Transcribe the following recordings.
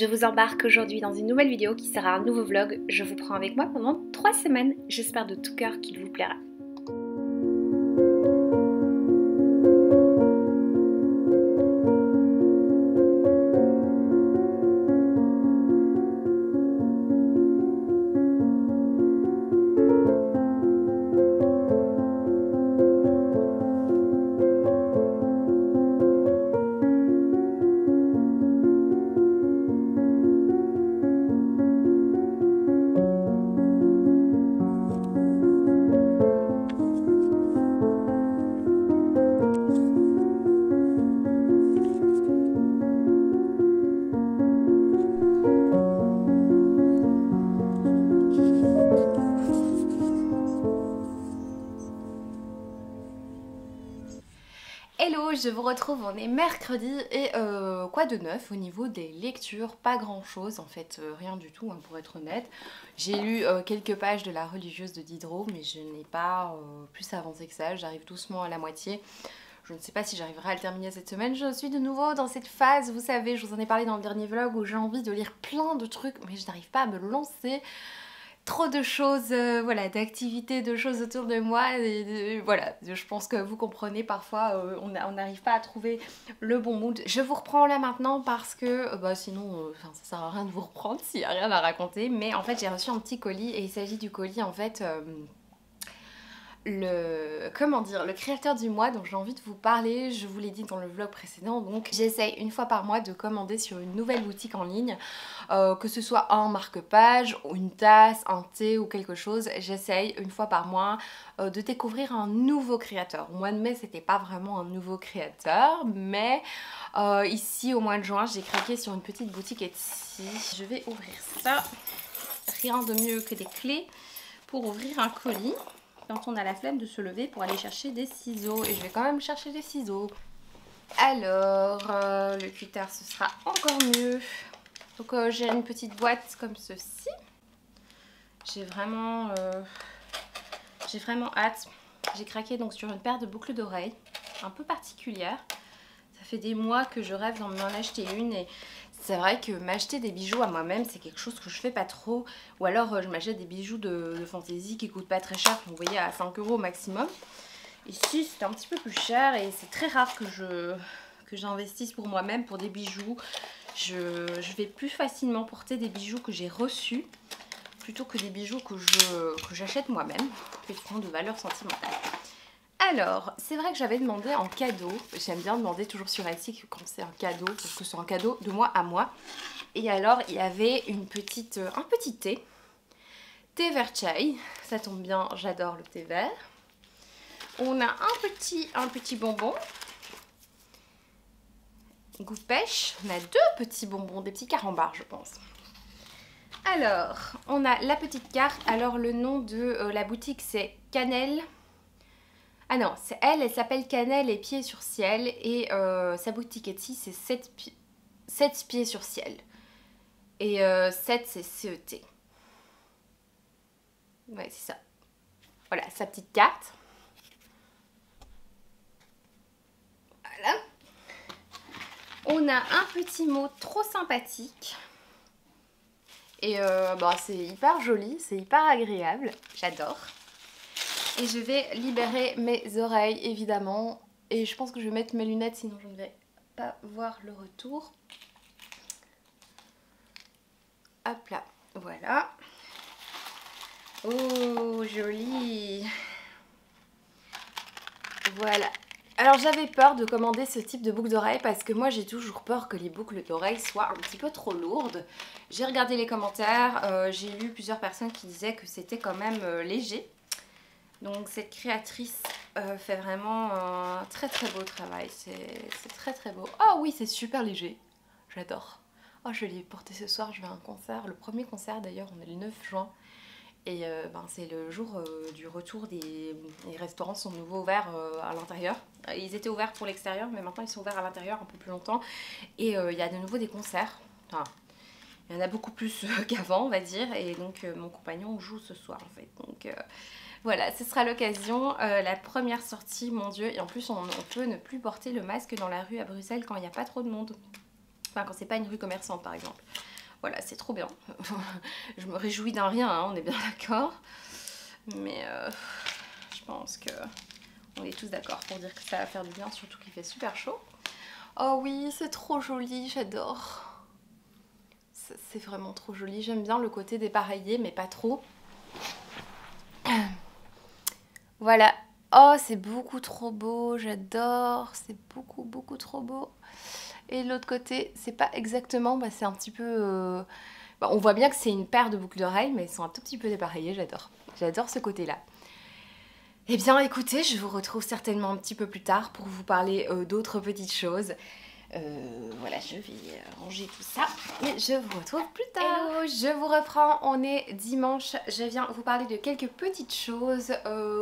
Je vous embarque aujourd'hui dans une nouvelle vidéo qui sera un nouveau vlog. Je vous prends avec moi pendant 3 semaines. J'espère de tout cœur qu'il vous plaira. Hello, je vous retrouve, on est mercredi et quoi de neuf au niveau des lectures? Pas grand chose en fait, rien du tout hein, pour être honnête. J'ai lu quelques pages de La religieuse de Diderot mais je n'ai pas plus avancé que ça, j'arrive doucement à la moitié. Je ne sais pas si j'arriverai à le terminer cette semaine, je suis de nouveau dans cette phase, vous savez, je vous en ai parlé dans le dernier vlog où j'ai envie de lire plein de trucs mais je n'arrive pas à me lancer. Trop de choses, voilà, d'activités, de choses autour de moi et voilà, je pense que vous comprenez parfois, on n'arrive pas à trouver le bon mood. Je vous reprends là maintenant parce que sinon ça sert à rien de vous reprendre s'il n'y a rien à raconter, mais en fait j'ai reçu un petit colis et il s'agit du colis en fait le créateur du mois dont j'ai envie de vous parler. Je vous l'ai dit dans le vlog précédent, donc j'essaye une fois par mois de commander sur une nouvelle boutique en ligne, que ce soit un marque-page, une tasse, un thé ou quelque chose. J'essaye une fois par mois de découvrir un nouveau créateur. Au mois de mai c'était pas vraiment un nouveau créateur, mais ici au mois de juin j'ai craqué sur une petite boutique Etsy. Je vais ouvrir ça, rien de mieux que des clés pour ouvrir un colis quand on a la flemme de se lever pour aller chercher des ciseaux. Et je vais quand même chercher des ciseaux. Alors, le cutter ce sera encore mieux. Donc j'ai une petite boîte comme ceci. J'ai vraiment hâte. J'ai craqué donc sur une paire de boucles d'oreilles un peu particulière. Ça fait des mois que je rêve d'en acheter une et c'est vrai que m'acheter des bijoux à moi-même c'est quelque chose que je fais pas trop. Ou alors je m'achète des bijoux de fantaisie qui coûtent pas très cher, vous voyez, à 5 € au maximum. Ici c'est un petit peu plus cher et c'est très rare que j'investisse pour moi-même pour des bijoux. Je vais plus facilement porter des bijoux que j'ai reçus plutôt que des bijoux que j'achète moi-même, question de valeur sentimentale. Alors, c'est vrai que j'avais demandé en cadeau, j'aime bien demander toujours sur Etsy quand c'est un cadeau, parce que c'est un cadeau de moi à moi. Et alors, il y avait un petit thé vert chai, ça tombe bien, j'adore le thé vert. On a un petit bonbon, goût pêche, on a deux petits bonbons, des petits carambars je pense. Alors, on a la petite carte, alors le nom de la boutique c'est Cannelle. Ah non, elle s'appelle Cannelle et Pieds sur Ciel et sa boutique Etsy c'est 7 pieds sur ciel. Et 7 c'est CET. Ouais, c'est ça. Voilà, sa petite carte. Voilà. On a un petit mot trop sympathique. Et c'est hyper joli, c'est hyper agréable. J'adore. Et je vais libérer mes oreilles évidemment. Et je pense que je vais mettre mes lunettes sinon je ne vais pas voir le retour. Hop là, voilà. Oh, joli. Voilà. Alors j'avais peur de commander ce type de boucle d'oreille parce que moi j'ai toujours peur que les boucles d'oreilles soient un petit peu trop lourdes. J'ai regardé les commentaires, j'ai lu plusieurs personnes qui disaient que c'était quand même léger. Donc cette créatrice fait vraiment un très beau travail, c'est très beau. Oh oui, c'est super léger, j'adore. Oh, je l'ai porté ce soir, je vais à un concert, le premier concert d'ailleurs, on est le 9 juin. Et c'est le jour du retour les restaurants sont de nouveau ouverts à l'intérieur. Ils étaient ouverts pour l'extérieur mais maintenant ils sont ouverts à l'intérieur un peu plus longtemps. Et il y a de nouveau des concerts. Enfin, il y en a beaucoup plus qu'avant on va dire. Et donc mon compagnon joue ce soir en fait. Donc voilà, ce sera l'occasion, la première sortie, mon Dieu. Et en plus on peut ne plus porter le masque dans la rue à Bruxelles quand il n'y a pas trop de monde. Enfin, quand c'est pas une rue commerçante par exemple. Voilà, c'est trop bien. Je me réjouis d'un rien, hein, on est bien d'accord. Mais je pense que on est tous d'accord pour dire que ça va faire du bien, surtout qu'il fait super chaud. Oh oui, c'est trop joli, j'adore. C'est vraiment trop joli. J'aime bien le côté dépareillé, mais pas trop. Voilà. Oh, c'est beaucoup trop beau, j'adore. C'est beaucoup trop beau. Et de l'autre côté, c'est pas exactement, bah, c'est un petit peu... Bah, on voit bien que c'est une paire de boucles d'oreilles, mais elles sont un tout petit peu dépareillées, j'adore. J'adore ce côté-là. Eh bien écoutez, je vous retrouve certainement un petit peu plus tard pour vous parler d'autres petites choses. Voilà, je vais ranger tout ça et je vous retrouve plus tard. Hello, je vous reprends, on est dimanche. Je viens vous parler de quelques petites choses.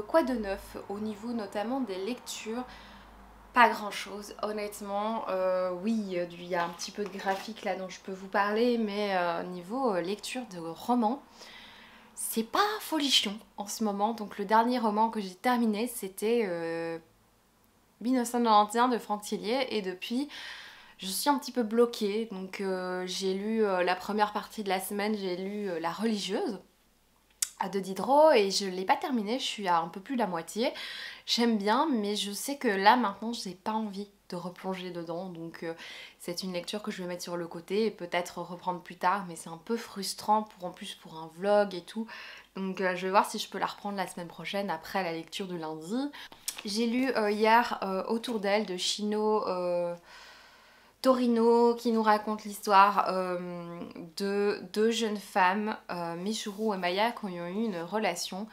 Quoi de neuf au niveau notamment des lectures? Pas grand chose, honnêtement. Oui, il y a un petit peu de graphique là dont je peux vous parler, mais niveau lecture de romans, c'est pas folichon en ce moment. Donc le dernier roman que j'ai terminé, c'était 1991 de Franck Thillier, et depuis je suis un petit peu bloquée. Donc j'ai lu la première partie de la semaine, j'ai lu La Religieuse de Diderot, et je l'ai pas terminé, je suis à un peu plus de la moitié. J'aime bien, mais je sais que là maintenant j'ai pas envie de replonger dedans, donc c'est une lecture que je vais mettre sur le côté et peut-être reprendre plus tard, mais c'est un peu frustrant en plus pour un vlog et tout, donc je vais voir si je peux la reprendre la semaine prochaine après la lecture de lundi. J'ai lu hier Autour d'elle de Chino Torino, qui nous raconte l'histoire de deux jeunes femmes, Michourou et Maya, qui ont eu une relation,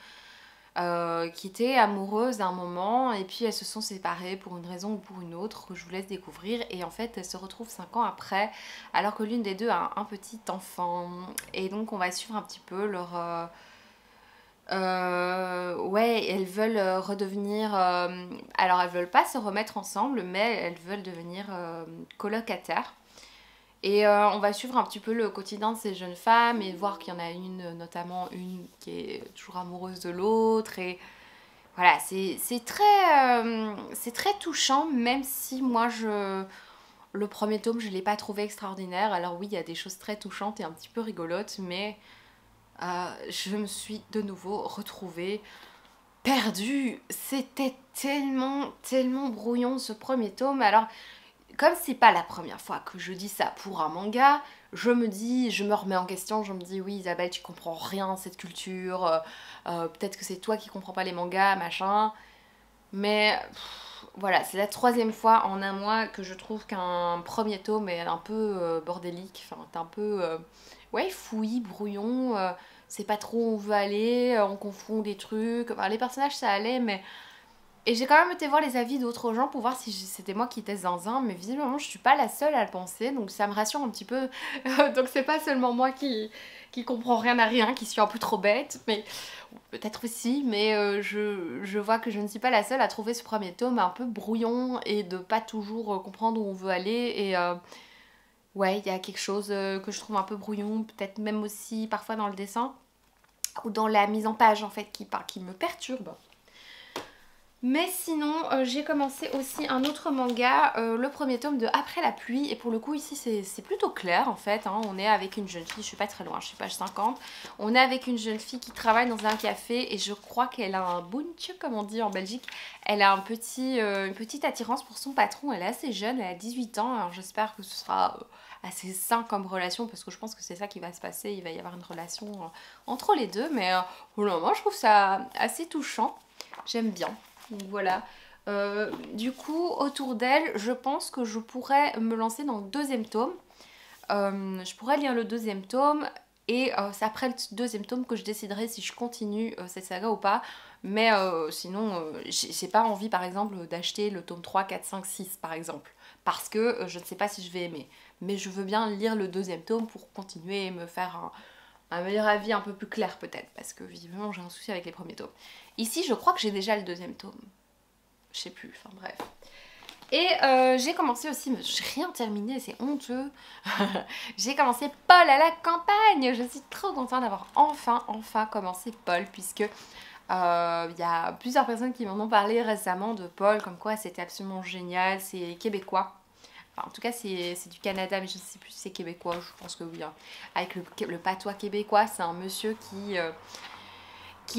qui étaient amoureuses à un moment, et puis elles se sont séparées pour une raison ou pour une autre que je vous laisse découvrir, et en fait elles se retrouvent 5 ans après alors que l'une des deux a un petit enfant, et donc on va suivre un petit peu leur... ouais, elles veulent redevenir... alors elles veulent pas se remettre ensemble, mais elles veulent devenir colocataires. Et on va suivre un petit peu le quotidien de ces jeunes femmes et voir qu'il y en a une, notamment une qui est toujours amoureuse de l'autre. Et voilà, c'est très touchant, même si moi le premier tome je l'ai pas trouvé extraordinaire. Alors oui, il y a des choses très touchantes et un petit peu rigolotes, mais je me suis de nouveau retrouvée perdue. C'était tellement brouillon ce premier tome. Alors comme c'est pas la première fois que je dis ça pour un manga, je me remets en question, je me dis oui Isabelle, tu comprends rien à cette culture, peut-être que c'est toi qui comprends pas les mangas, machin. Mais voilà, c'est la troisième fois en un mois que je trouve qu'un premier tome est un peu bordélique, enfin c'est un peu ouais, fouillis, brouillon, c'est pas trop où on veut aller, on confond des trucs, enfin les personnages ça allait, mais... Et j'ai quand même été voir les avis d'autres gens pour voir si c'était moi qui étais zinzin, mais visiblement je suis pas la seule à le penser, donc ça me rassure un petit peu. Donc c'est pas seulement moi qui comprend rien à rien, qui suis un peu trop bête, mais peut-être aussi, mais je vois que je ne suis pas la seule à trouver ce premier tome un peu brouillon et de pas toujours comprendre où on veut aller, et ouais, il y a quelque chose que je trouve un peu brouillon, peut-être même aussi parfois dans le dessin, ou dans la mise en page en fait, qui me perturbe. Mais sinon, j'ai commencé aussi un autre manga, le premier tome de Après la pluie, et pour le coup ici c'est plutôt clair en fait, hein. On est avec une jeune fille, je suis pas très loin, je suis page 50, on est avec une jeune fille qui travaille dans un café, et je crois qu'elle a un bunch, comme on dit en Belgique, elle a une petite attirance pour son patron, elle est assez jeune, elle a 18 ans, alors j'espère que ce sera assez sain comme relation, parce que je pense que c'est ça qui va se passer, il va y avoir une relation entre les deux, mais moi je trouve ça assez touchant, j'aime bien. Donc voilà, du coup autour d'elle je pense que je pourrais me lancer dans le deuxième tome, je pourrais lire le deuxième tome, et c'est après le deuxième tome que je déciderai si je continue cette saga ou pas, mais sinon j'ai pas envie par exemple d'acheter le tome 3, 4, 5, 6 par exemple, parce que je ne sais pas si je vais aimer, mais je veux bien lire le deuxième tome pour continuer et me faire un meilleur avis un peu plus clair peut-être, parce que visiblement j'ai un souci avec les premiers tomes. Ici je crois que j'ai déjà le deuxième tome, je sais plus, enfin bref. Et j'ai commencé aussi, mais j'ai rien terminé, c'est honteux. J'ai commencé Paul à la campagne. Je suis trop contente d'avoir enfin commencé Paul, puisque y a plusieurs personnes qui m'en ont parlé récemment de Paul, comme quoi c'était absolument génial, c'est québécois. Enfin, en tout cas, c'est du Canada, mais je ne sais plus si c'est québécois, je pense que oui. Hein. Avec le patois québécois, c'est un monsieur qui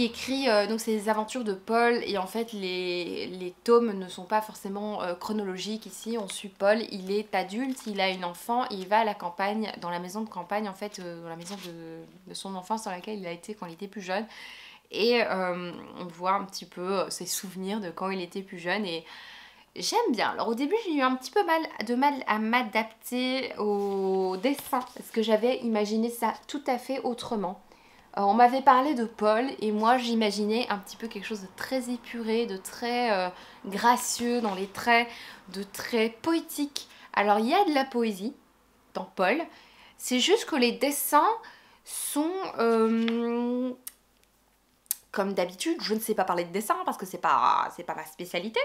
écrit donc ses aventures de Paul, et en fait les tomes ne sont pas forcément chronologiques. Ici on suit Paul, il est adulte, il a une enfant, il va à la campagne, dans la maison de campagne en fait, dans la maison de son enfance dans laquelle il a été quand il était plus jeune, et on voit un petit peu ses souvenirs de quand il était plus jeune, et j'aime bien. Alors au début j'ai eu un petit peu de mal à m'adapter au dessin, parce que j'avais imaginé ça tout à fait autrement. On m'avait parlé de Paul et moi j'imaginais un petit peu quelque chose de très épuré, de très gracieux dans les traits, de très poétique. Alors il y a de la poésie dans Paul, c'est juste que les dessins sont comme d'habitude, je ne sais pas parler de dessin parce que c'est pas ma spécialité.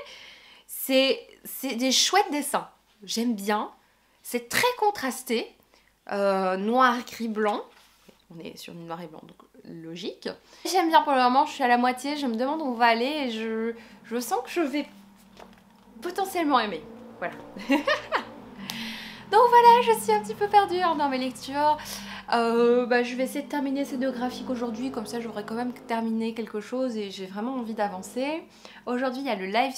C'est des chouettes dessins, j'aime bien, c'est très contrasté, noir, gris, blanc. On est sur du noir et blanc, donc logique. J'aime bien pour le moment, je suis à la moitié, je me demande où on va aller et je sens que je vais potentiellement aimer. Voilà. Donc voilà, je suis un petit peu perdue dans mes lectures. Je vais essayer de terminer ces deux graphiques aujourd'hui, comme ça j'aurai quand même terminé quelque chose et j'ai vraiment envie d'avancer. Aujourd'hui il y a le live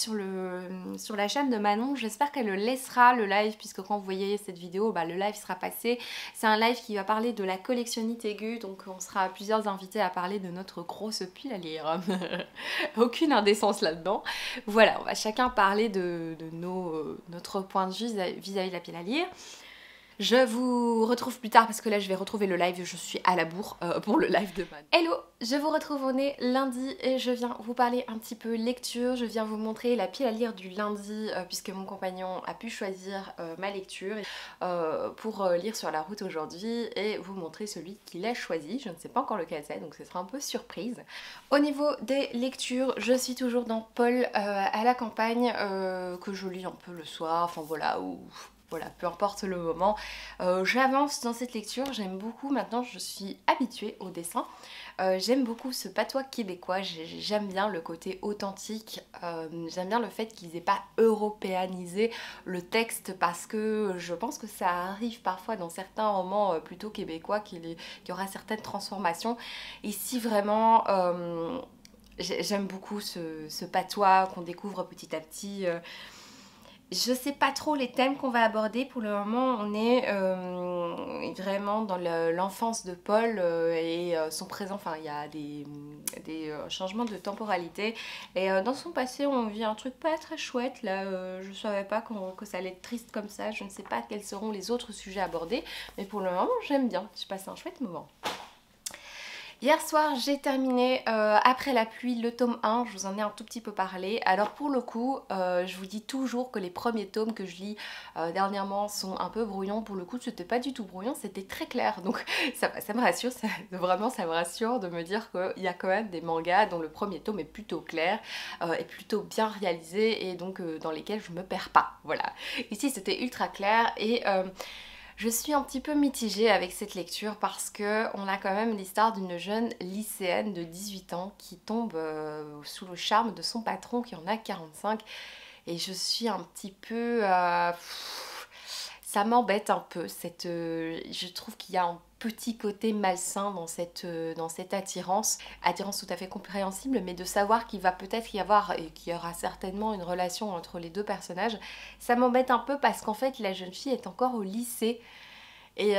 sur la chaîne de Manon, j'espère qu'elle le laissera le live, puisque quand vous voyez cette vidéo, le live sera passé. C'est un live qui va parler de la collectionnite aiguë, donc on sera plusieurs invités à parler de notre grosse pile à lire. Aucune indécence là-dedans. Voilà, on va chacun parler de notre point de vue vis-à-vis de la pile à lire. Je vous retrouve plus tard parce que là je vais retrouver le live, je suis à la bourre pour le live de Man. Hello, je vous retrouve, on est lundi et je viens vous parler un petit peu lecture, je viens vous montrer la pile à lire du lundi puisque mon compagnon a pu choisir ma lecture pour lire sur la route aujourd'hui, et vous montrer celui qu'il a choisi. Je ne sais pas encore lequel c'est, donc ce sera un peu surprise. Au niveau des lectures, je suis toujours dans Paul à la campagne que je lis un peu le soir, enfin voilà, ou... Voilà, peu importe le moment. J'avance dans cette lecture, j'aime beaucoup, maintenant je suis habituée au dessin. J'aime beaucoup ce patois québécois, j'aime bien le côté authentique, j'aime bien le fait qu'ils aient pas européanisé le texte, parce que je pense que ça arrive parfois dans certains romans plutôt québécois qu'il y aura certaines transformations. Ici vraiment... j'aime beaucoup ce patois qu'on découvre petit à petit. Je sais pas trop les thèmes qu'on va aborder. Pour le moment, on est vraiment dans l'enfance de Paul et son présent. Enfin, il y a des changements de temporalité. Et dans son passé, on vit un truc pas très chouette. Là, je savais pas que ça allait être triste comme ça. Je ne sais pas quels seront les autres sujets abordés. Mais pour le moment, j'aime bien. J'ai passé un chouette moment. Hier soir j'ai terminé Après la pluie le tome 1, je vous en ai un tout petit peu parlé. Alors pour le coup, je vous dis toujours que les premiers tomes que je lis dernièrement sont un peu brouillons. Pour le coup c'était pas du tout brouillon, c'était très clair. Donc ça me rassure, vraiment ça me rassure de me dire qu'il y a quand même des mangas dont le premier tome est plutôt clair, et plutôt bien réalisé, et donc dans lesquels je me perds pas. Voilà, ici c'était ultra clair et... je suis un petit peu mitigée avec cette lecture parce que on a quand même l'histoire d'une jeune lycéenne de 18 ans qui tombe sous le charme de son patron qui en a 45, et je suis un petit peu... ça m'embête un peu, je trouve qu'il y a un petit côté malsain dans cette attirance tout à fait compréhensible, mais de savoir qu'il va peut-être y avoir, et qu'il y aura certainement une relation entre les deux personnages, ça m'embête un peu parce qu'en fait la jeune fille est encore au lycée, et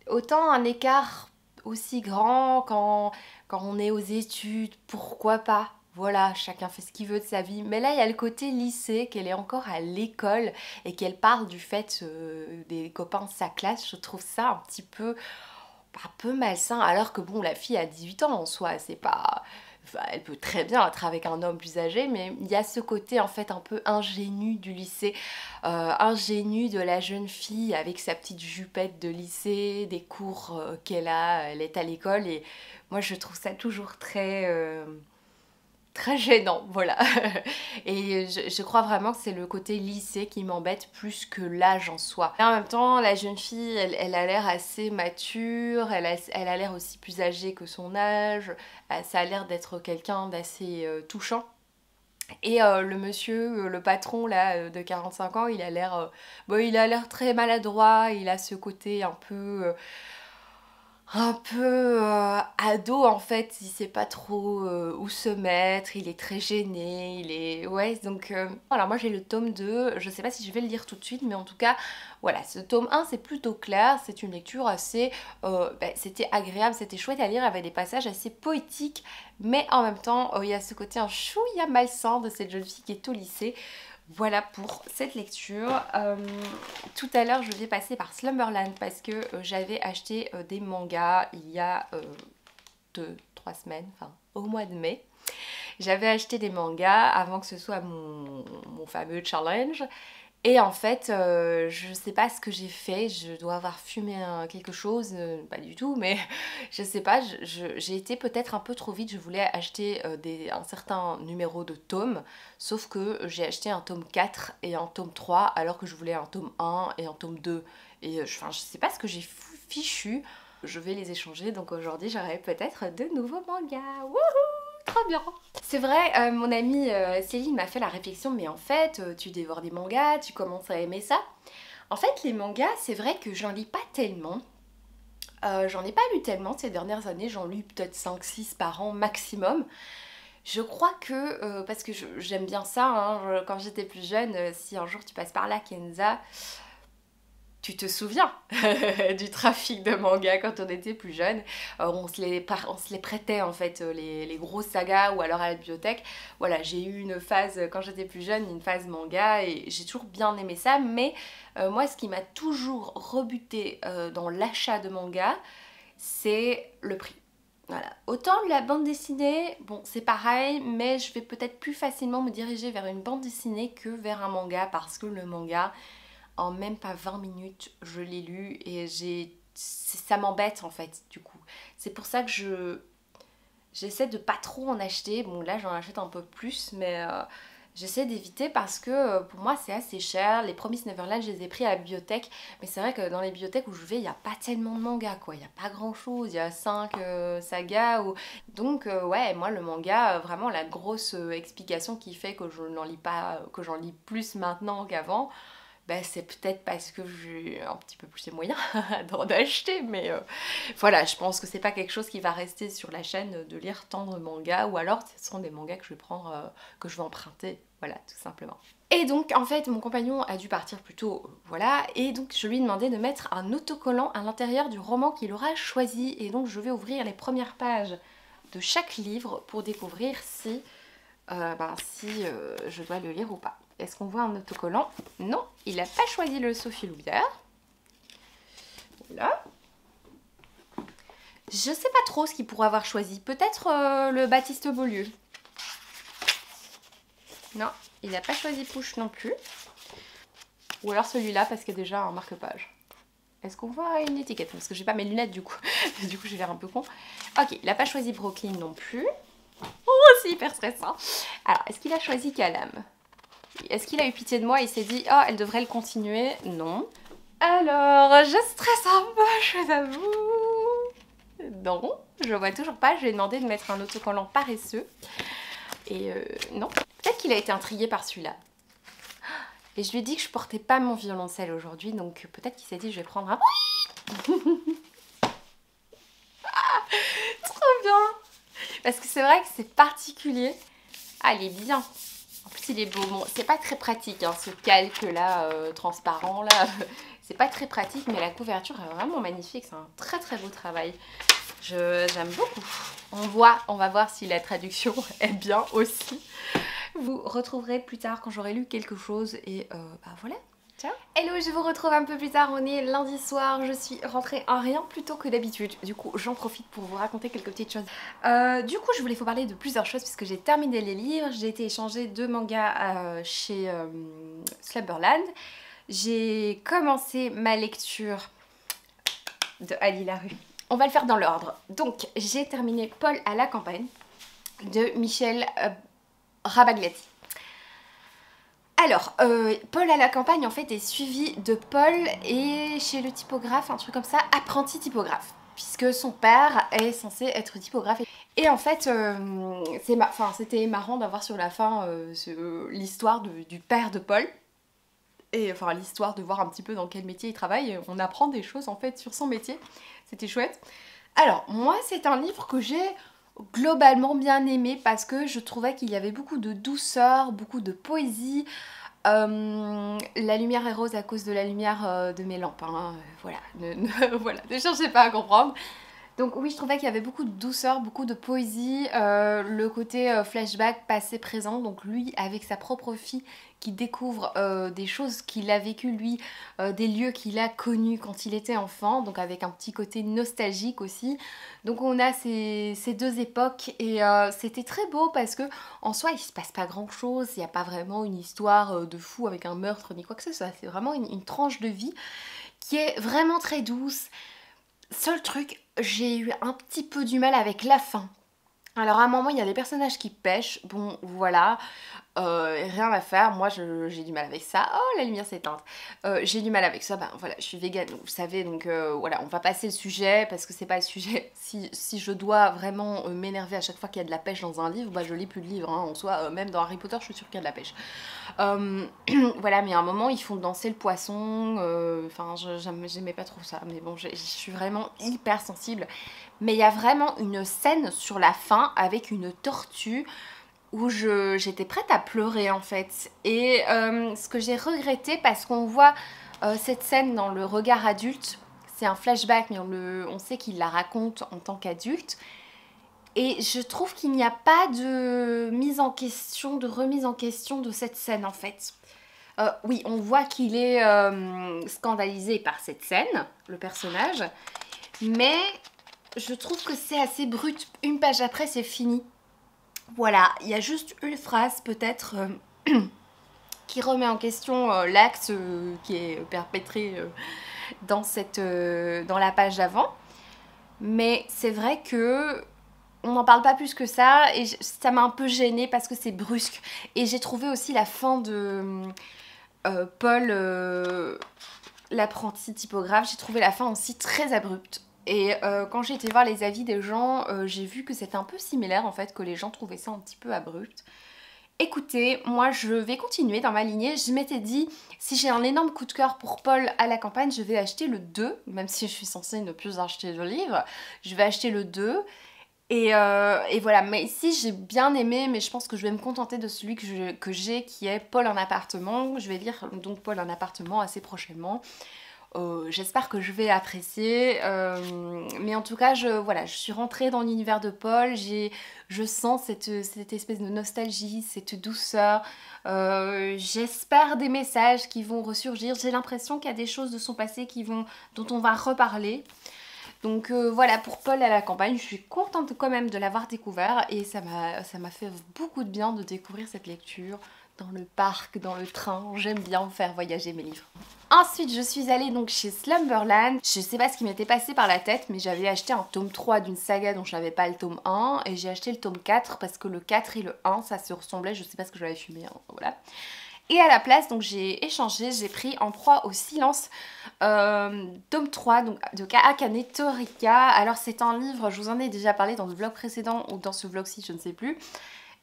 autant un écart aussi grand quand on est aux études, pourquoi pas? Voilà, chacun fait ce qu'il veut de sa vie. Mais là, il y a le côté lycée, qu'elle est encore à l'école et qu'elle parle du fait des copains de sa classe. Je trouve ça un peu malsain. Alors que bon, la fille a 18 ans en soi, c'est pas... Enfin, elle peut très bien être avec un homme plus âgé, mais il y a ce côté en fait un peu ingénu du lycée, ingénu de la jeune fille avec sa petite jupette de lycée, des cours qu'elle a, elle est à l'école, et moi je trouve ça toujours très gênant, voilà. Et je crois vraiment que c'est le côté lycée qui m'embête plus que l'âge en soi. Et en même temps, la jeune fille, elle a l'air assez mature, elle a l'air aussi plus âgée que son âge, ça a l'air d'être quelqu'un d'assez touchant. Et le monsieur, le patron là de 45 ans, il a l'air très maladroit, il a ce côté un peu ado en fait, il sait pas trop où se mettre, il est très gêné, il est... Ouais, donc... Alors moi j'ai le tome 2, je sais pas si je vais le lire tout de suite, mais en tout cas, voilà, ce tome 1 c'est plutôt clair, c'est une lecture assez... c'était agréable, c'était chouette à lire, il y avait des passages assez poétiques, mais en même temps, il y a ce côté un chouïa malsain de cette jeune fille qui est au lycée. Voilà pour cette lecture. Tout à l'heure, je vais passer par Slumberland parce que j'avais acheté des mangas il y a 2-3 semaines, enfin au mois de mai. J'avais acheté des mangas avant que ce soit mon fameux challenge. Et en fait, je sais pas ce que j'ai fait, je dois avoir fumé quelque chose, pas du tout, mais je sais pas, j'ai été peut-être un peu trop vite, je voulais acheter un certain numéro de tomes, sauf que j'ai acheté un tome 4 et un tome 3, alors que je voulais un tome 1 et un tome 2. Et enfin, je sais pas ce que j'ai fichu, je vais les échanger, donc aujourd'hui j'aurai peut-être de nouveaux mangas. Wouhou! Trop bien! C'est vrai, mon amie Céline m'a fait la réflexion, mais en fait, tu dévores des mangas, tu commences à aimer ça. En fait, les mangas, c'est vrai que j'en lis pas tellement. J'en ai pas lu tellement ces dernières années, j'en lis peut-être 5-6 par an maximum. Je crois que, parce que j'aime bien ça, hein, quand j'étais plus jeune, si un jour tu passes par là, Kenza, tu te souviens du trafic de mangas quand on était plus jeune. On se les prêtait en fait, les grosses sagas ou alors à la bibliothèque. Voilà, j'ai eu une phase, quand j'étais plus jeune, une phase manga et j'ai toujours bien aimé ça. Mais moi, ce qui m'a toujours rebuté dans l'achat de manga, c'est le prix. Voilà. Autant la bande dessinée, bon c'est pareil, mais je vais peut-être plus facilement me diriger vers une bande dessinée que vers un manga parce que le manga... En même pas 20 minutes, je l'ai lu et ça m'embête en fait du coup. C'est pour ça que j'essaie de pas trop en acheter. Bon là j'en achète un peu plus mais j'essaie d'éviter parce que pour moi c'est assez cher. Les Promises Neverland je les ai pris à la bibliothèque. Mais c'est vrai que dans les bibliothèques où je vais il n'y a pas tellement de mangas quoi. Il n'y a pas grand chose, il y a 5 sagas. Donc ouais moi le manga, vraiment la grosse explication qui fait que je n'en lis pas, que j'en lis plus maintenant qu'avant. Bah, c'est peut-être parce que j'ai un petit peu plus les moyens d'en acheter, mais voilà, je pense que c'est pas quelque chose qui va rester sur la chaîne de lire tant de mangas, ou alors ce seront des mangas que je vais prendre, que je vais emprunter, voilà, tout simplement. Et donc, en fait, mon compagnon a dû partir plus tôt, voilà, et donc je lui ai demandé de mettre un autocollant à l'intérieur du roman qu'il aura choisi, et donc je vais ouvrir les premières pages de chaque livre pour découvrir si je dois le lire ou pas. Est-ce qu'on voit un autocollant? Non, il n'a pas choisi le Sophie Loubière. Là. Je sais pas trop ce qu'il pourrait avoir choisi. Peut-être le Baptiste Beaulieu. Non, il n'a pas choisi Pouche non plus. Ou alors celui-là parce qu'il y a déjà un marque-page. Est-ce qu'on voit une étiquette? Parce que j'ai pas mes lunettes du coup. Du coup j'ai l'air un peu con. Ok, il n'a pas choisi Brooklyn non plus. Oh, c'est hyper stressant. Alors, est-ce qu'il a choisi Calam? Est-ce qu'il a eu pitié de moi et il s'est dit « Oh, elle devrait le continuer ?» Non. Alors, je stresse un peu, je t'avoue. Non, je vois toujours pas. Je lui ai demandé de mettre un autocollant paresseux. Et non. Peut-être qu'il a été intrigué par celui-là. Et je lui ai dit que je portais pas mon violoncelle aujourd'hui, donc peut-être qu'il s'est dit « Je vais prendre un... » Ah, trop bien. Parce que c'est vrai que c'est particulier. Ah, il est bien. En plus, il est beau. Bon, c'est pas très pratique, hein, ce calque là, transparent là. C'est pas très pratique, mais la couverture est vraiment magnifique. C'est un très très beau travail. J'aime beaucoup. On va voir si la traduction est bien aussi. Vous retrouverez plus tard quand j'aurai lu quelque chose et bah voilà. Ciao. Hello, je vous retrouve un peu plus tard, on est lundi soir, je suis rentrée en rien plus tôt que d'habitude, du coup j'en profite pour vous raconter quelques petites choses. Du coup je voulais vous parler de plusieurs choses puisque j'ai terminé les livres, j'ai été échanger 2 mangas chez Slumberland, j'ai commencé ma lecture de Ali Larue. On va le faire dans l'ordre, donc j'ai terminé Paul à la campagne de Michel Rabagliati. Alors, Paul à la campagne en fait est suivi de Paul et chez le typographe, un truc comme ça, apprenti typographe. puisque son père est censé être typographe. Et en fait, c'était marrant d'avoir sur la fin l'histoire du père de Paul. Et enfin l'histoire de voir un petit peu dans quel métier il travaille. On apprend des choses en fait sur son métier. C'était chouette. Alors moi c'est un livre que j'ai globalement bien aimé parce que je trouvais qu'il y avait beaucoup de douceur, beaucoup de poésie. La lumière est rose à cause de la lumière de mes lampes, hein. Voilà, voilà, ne cherchez pas à comprendre. Donc oui, je trouvais qu'il y avait beaucoup de douceur, beaucoup de poésie, le côté flashback, passé, présent, donc lui avec sa propre fille qui découvre des choses qu'il a vécues lui, des lieux qu'il a connus quand il était enfant, donc avec un petit côté nostalgique aussi. Donc on a ces deux époques et c'était très beau parce que en soi il se passe pas grand chose, il n'y a pas vraiment une histoire de fou avec un meurtre ni quoi que ce soit, c'est vraiment une tranche de vie qui est vraiment très douce. Seul truc, j'ai eu un petit peu du mal avec la fin. Alors à un moment il y a des personnages qui pêchent, bon voilà, rien à faire, moi j'ai du mal avec ça. Oh la lumière s'est éteinte. J'ai du mal avec ça, ben voilà, je suis végane, vous savez, donc voilà, on va passer le sujet parce que c'est pas le sujet. Si je dois vraiment m'énerver à chaque fois qu'il y a de la pêche dans un livre, bah je lis plus de livres, hein, en soi, même dans Harry Potter je suis sûre qu'il y a de la pêche. Voilà, mais à un moment ils font danser le poisson, enfin j'aimais pas trop ça, mais bon je suis vraiment hyper sensible. Mais il y a vraiment une scène sur la fin avec une tortue où j'étais prête à pleurer en fait. Et ce que j'ai regretté parce qu'on voit cette scène dans le regard adulte, c'est un flashback mais on sait qu'il la raconte en tant qu'adulte. Et je trouve qu'il n'y a pas de mise en question, de remise en question de cette scène en fait. Oui, on voit qu'il est scandalisé par cette scène, le personnage, mais je trouve que c'est assez brut. Une page après, c'est fini. Voilà, il y a juste une phrase peut-être qui remet en question l'acte qui est perpétré dans la page d'avant. Mais c'est vrai que on n'en parle pas plus que ça et ça m'a un peu gênée parce que c'est brusque. Et j'ai trouvé aussi la fin de Paul, l'apprenti typographe, j'ai trouvé la fin aussi très abrupte. Et quand j'ai été voir les avis des gens, j'ai vu que c'était un peu similaire en fait, que les gens trouvaient ça un petit peu abrupt. Écoutez, moi je vais continuer dans ma lignée. Je m'étais dit, si j'ai un énorme coup de cœur pour Paul à la campagne, je vais acheter le 2, même si je suis censée ne plus acheter de livres. Je vais acheter le 2. Et voilà, mais ici j'ai bien aimé, mais je pense que je vais me contenter de celui que j'ai qui est Paul en appartement. Je vais lire donc Paul en appartement assez prochainement. J'espère que je vais apprécier, mais en tout cas voilà, je suis rentrée dans l'univers de Paul, je sens cette espèce de nostalgie, cette douceur, j'espère des messages qui vont ressurgir, j'ai l'impression qu'il y a des choses de son passé dont on va reparler. Donc voilà, pour Paul à la campagne, je suis contente quand même de l'avoir découvert et ça m'a fait beaucoup de bien de découvrir cette lecture dans le parc, dans le train. J'aime bien faire voyager mes livres. Ensuite, je suis allée donc chez Slumberland. Je sais pas ce qui m'était passé par la tête, mais j'avais acheté un tome 3 d'une saga dont je n'avais pas le tome 1 et j'ai acheté le tome 4 parce que le 4 et le 1, ça se ressemblait, je sais pas ce que j'avais fumé, hein, voilà. Et à la place, donc j'ai échangé, j'ai pris En proie au silence, tome 3 donc, de Akane Torika. Alors c'est un livre, je vous en ai déjà parlé dans le vlog précédent ou dans ce vlog-ci, je ne sais plus.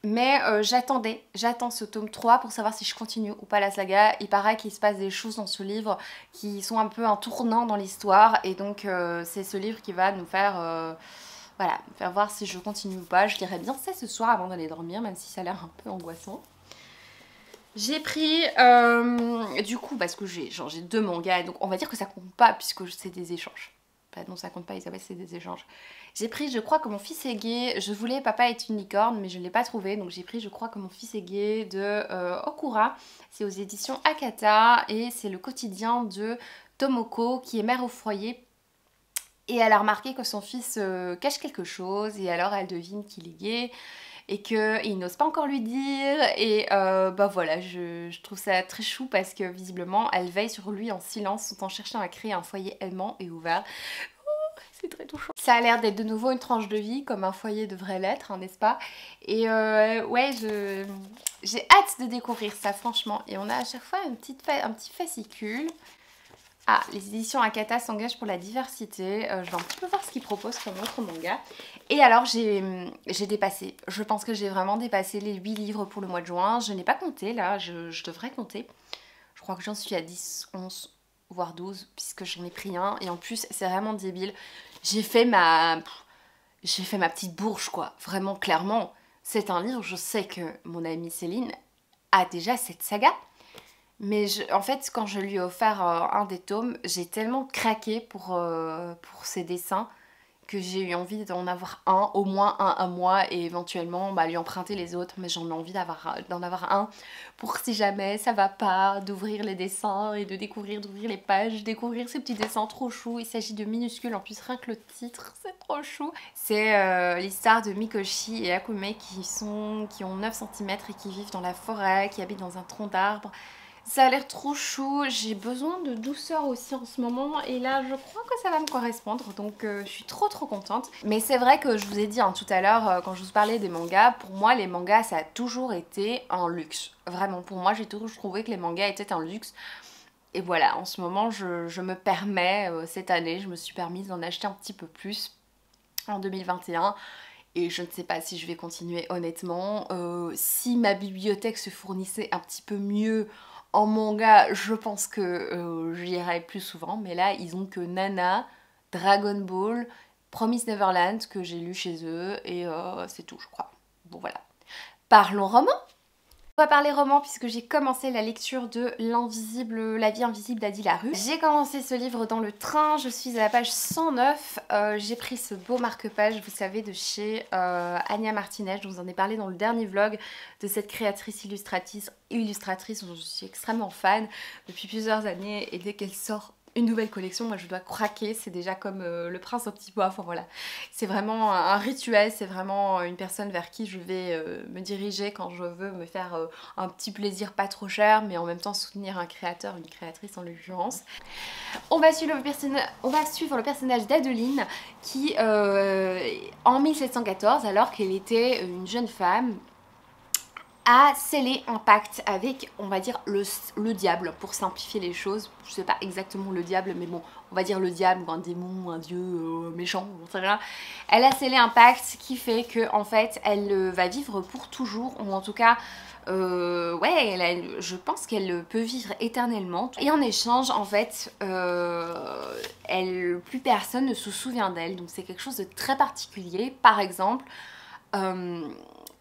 Mais j'attends ce tome 3 pour savoir si je continue ou pas la saga. Il paraît qu'il se passe des choses dans ce livre qui sont un peu un tournant dans l'histoire. Et donc c'est ce livre qui va nous faire... voilà, faire voir si je continue ou pas. Je dirais bien ça ce soir avant d'aller dormir, même si ça a l'air un peu angoissant. J'ai pris, du coup, parce que j'ai deux mangas, donc on va dire que ça compte pas puisque c'est des échanges. Enfin, non, ça compte pas Isabelle, c'est des échanges. J'ai pris Je crois que mon fils est gay. Je voulais Papa est une licorne, mais je ne l'ai pas trouvé. Donc j'ai pris Je crois que mon fils est gay de Okura. C'est aux éditions Akata et c'est le quotidien de Tomoko qui est mère au foyer. Et elle a remarqué que son fils cache quelque chose et alors elle devine qu'il est gay et qu'il n'ose pas encore lui dire et bah voilà, je trouve ça très chou parce que visiblement elle veille sur lui en silence tout en cherchant à créer un foyer aimant et ouvert. Oh, c'est très touchant. Ça a l'air d'être de nouveau une tranche de vie comme un foyer devrait l'être, hein, n'est-ce pas? Et ouais, j'ai hâte de découvrir ça franchement. Et on a à chaque fois un petit fascicule. Ah, les éditions Akata s'engagent pour la diversité. Je vais un petit peu voir ce qu'ils proposent comme autre manga. Et alors, j'ai dépassé. Je pense que j'ai vraiment dépassé les 8 livres pour le mois de juin. Je n'ai pas compté, là. Je devrais compter. Je crois que j'en suis à 10, 11, voire 12, puisque j'en ai pris un. Et en plus, c'est vraiment débile. J'ai fait ma petite bourge, quoi. Vraiment, clairement. C'est un livre, je sais que mon amie Céline a déjà cette saga. Mais en fait, quand je lui ai offert un des tomes, j'ai tellement craqué pour ses dessins que j'ai eu envie d'en avoir un, au moins un à moi, et éventuellement lui emprunter les autres. Mais j'en ai envie d'en avoir un pour si jamais ça va pas, d'ouvrir les dessins et d'ouvrir les pages, découvrir ces petits dessins trop choux. Il s'agit de minuscules, en plus rien que le titre, c'est trop chou. C'est l'histoire de Mikoshi et Akume qui ont 9 cm et qui vivent dans la forêt, qui habitent dans un tronc d'arbre. Ça a l'air trop chou, j'ai besoin de douceur aussi en ce moment et là je crois que ça va me correspondre, donc je suis trop contente. Mais c'est vrai que je vous ai dit tout à l'heure quand je vous parlais des mangas, pour moi les mangas ça a toujours été un luxe. Vraiment, pour moi j'ai toujours trouvé que les mangas étaient un luxe. Et voilà, en ce moment je me permets, cette année je me suis permise d'en acheter un petit peu plus en 2021. Et je ne sais pas si je vais continuer honnêtement. Si ma bibliothèque se fournissait un petit peu mieux en manga, je pense que j'irai plus souvent. Mais là, ils ont que Nana, Dragon Ball, Promise Neverland que j'ai lu chez eux. Et c'est tout, je crois. Bon, voilà. Parlons roman. On va parler roman puisque j'ai commencé la lecture de La vie invisible d'Adi Larue. J'ai commencé ce livre dans le train, je suis à la page 109. J'ai pris ce beau marque-page, vous savez, de chez Anya Martinez. Je vous en ai parlé dans le dernier vlog de cette créatrice illustratrice dont je suis extrêmement fan depuis plusieurs années. Et dès qu'elle sort une nouvelle collection, moi je dois craquer, c'est déjà comme le prince au petit pois, enfin voilà. C'est vraiment un rituel, c'est vraiment une personne vers qui je vais me diriger quand je veux me faire un petit plaisir pas trop cher, mais en même temps soutenir un créateur, une créatrice en l'occurrence. On va suivre le personnage d'Adeline qui, en 1714, alors qu'elle était une jeune femme, a scellé un pacte avec, on va dire, le diable, pour simplifier les choses. Je sais pas exactement le diable, mais bon, on va dire le diable ou un démon, un dieu méchant, on sait rien. Elle a scellé un pacte qui fait que, en fait, elle va vivre pour toujours, ou en tout cas, ouais, je pense qu'elle peut vivre éternellement. Et en échange, en fait, plus personne ne se souvient d'elle, donc c'est quelque chose de très particulier. Par exemple,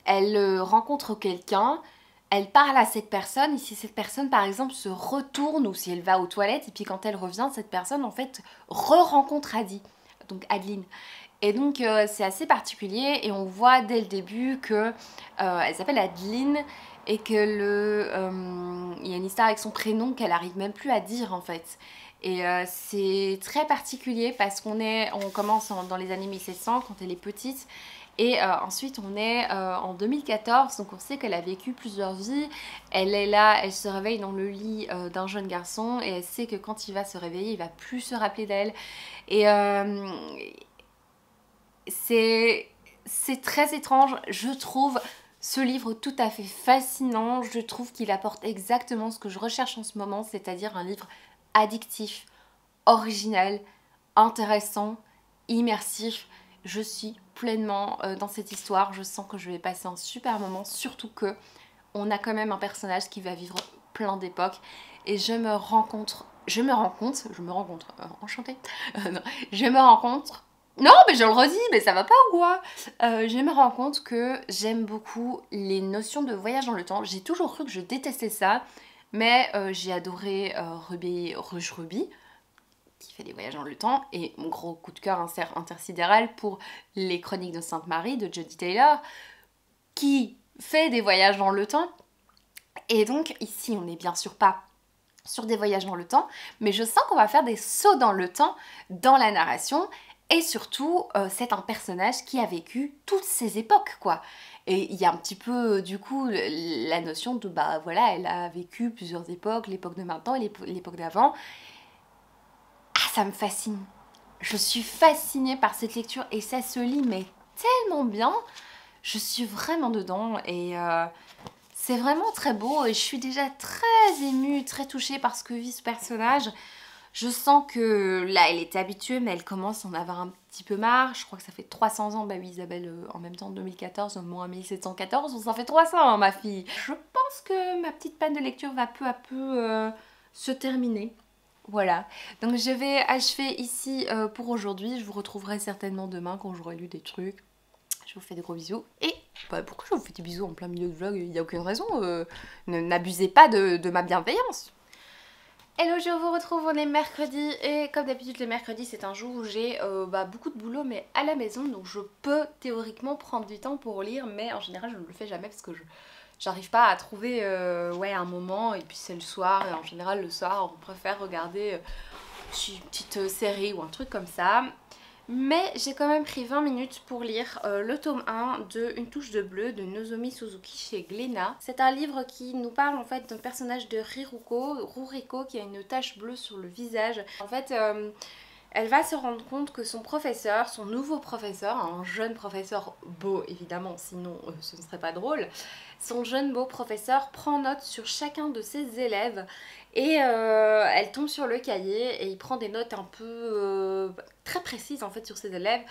elle rencontre quelqu'un, elle parle à cette personne, et si cette personne par exemple se retourne ou si elle va aux toilettes, et puis quand elle revient, cette personne en fait re-rencontre Adi, donc Adeline. Et donc c'est assez particulier et on voit dès le début que elle s'appelle Adeline et que il y a une histoire avec son prénom qu'elle arrive même plus à dire en fait. Et c'est très particulier parce qu'on commence dans les années 1700 quand elle est petite. Et ensuite on est en 2014, donc on sait qu'elle a vécu plusieurs vies. Elle est là, elle se réveille dans le lit d'un jeune garçon et elle sait que quand il va se réveiller, il va plus se rappeler d'elle. Et c'est très étrange, je trouve ce livre tout à fait fascinant. Je trouve qu'il apporte exactement ce que je recherche en ce moment, c'est-à-dire un livre addictif, original, intéressant, immersif. Je suis pleinement dans cette histoire, je sens que je vais passer un super moment, surtout que on a quand même un personnage qui va vivre plein d'époques et enchantée, non, je me rends compte, non mais je le redis, mais ça va pas ou quoi, je me rends compte que j'aime beaucoup les notions de voyage dans le temps. J'ai toujours cru que je détestais ça, mais j'ai adoré Ruge Ruby, qui fait des voyages dans le temps, et mon gros coup de cœur intersidéral pour les Chroniques de Sainte-Marie de Jodie Taylor, qui fait des voyages dans le temps. Et donc ici on n'est bien sûr pas sur des voyages dans le temps, mais je sens qu'on va faire des sauts dans le temps dans la narration, et surtout c'est un personnage qui a vécu toutes ces époques quoi. Et il y a un petit peu du coup la notion de bah voilà, elle a vécu plusieurs époques, l'époque de maintenant et l'époque d'avant. Ah, ça me fascine. Je suis fascinée par cette lecture et ça se lit mais tellement bien. Je suis vraiment dedans et c'est vraiment très beau et je suis déjà très émue, très touchée par ce que vit ce personnage. Je sens que là elle était habituée mais elle commence à en avoir un petit peu marre. Je crois que ça fait 300 ans, bah oui Isabelle, en même temps 2014, moi 1714, ça fait 300 hein, ma fille. Je pense que ma petite panne de lecture va peu à peu se terminer. Voilà, donc je vais achever ici pour aujourd'hui. Je vous retrouverai certainement demain quand j'aurai lu des trucs. Je vous fais des gros bisous. Et bah, pourquoi je vous fais des bisous en plein milieu de vlog? Il n'y a aucune raison. N'abusez pas de ma bienveillance. Hello, je vous retrouve, on est mercredi et comme d'habitude les mercredis c'est un jour où j'ai beaucoup de boulot mais à la maison, donc je peux théoriquement prendre du temps pour lire, mais en général je ne le fais jamais parce que j'arrive pas à trouver ouais, un moment, et puis c'est le soir et en général le soir on préfère regarder une petite série ou un truc comme ça. Mais j'ai quand même pris 20 minutes pour lire le tome 1 de Une touche de bleu de Nozomi Suzuki chez Glénat. C'est un livre qui nous parle en fait d'un personnage de Ruriko qui a une tache bleue sur le visage. En fait, elle va se rendre compte que son professeur, son nouveau professeur, un jeune professeur beau évidemment, sinon ce ne serait pas drôle, son jeune beau professeur prend note sur chacun de ses élèves et elle tombe sur le cahier et il prend des notes un peu très précises en fait sur ses élèves,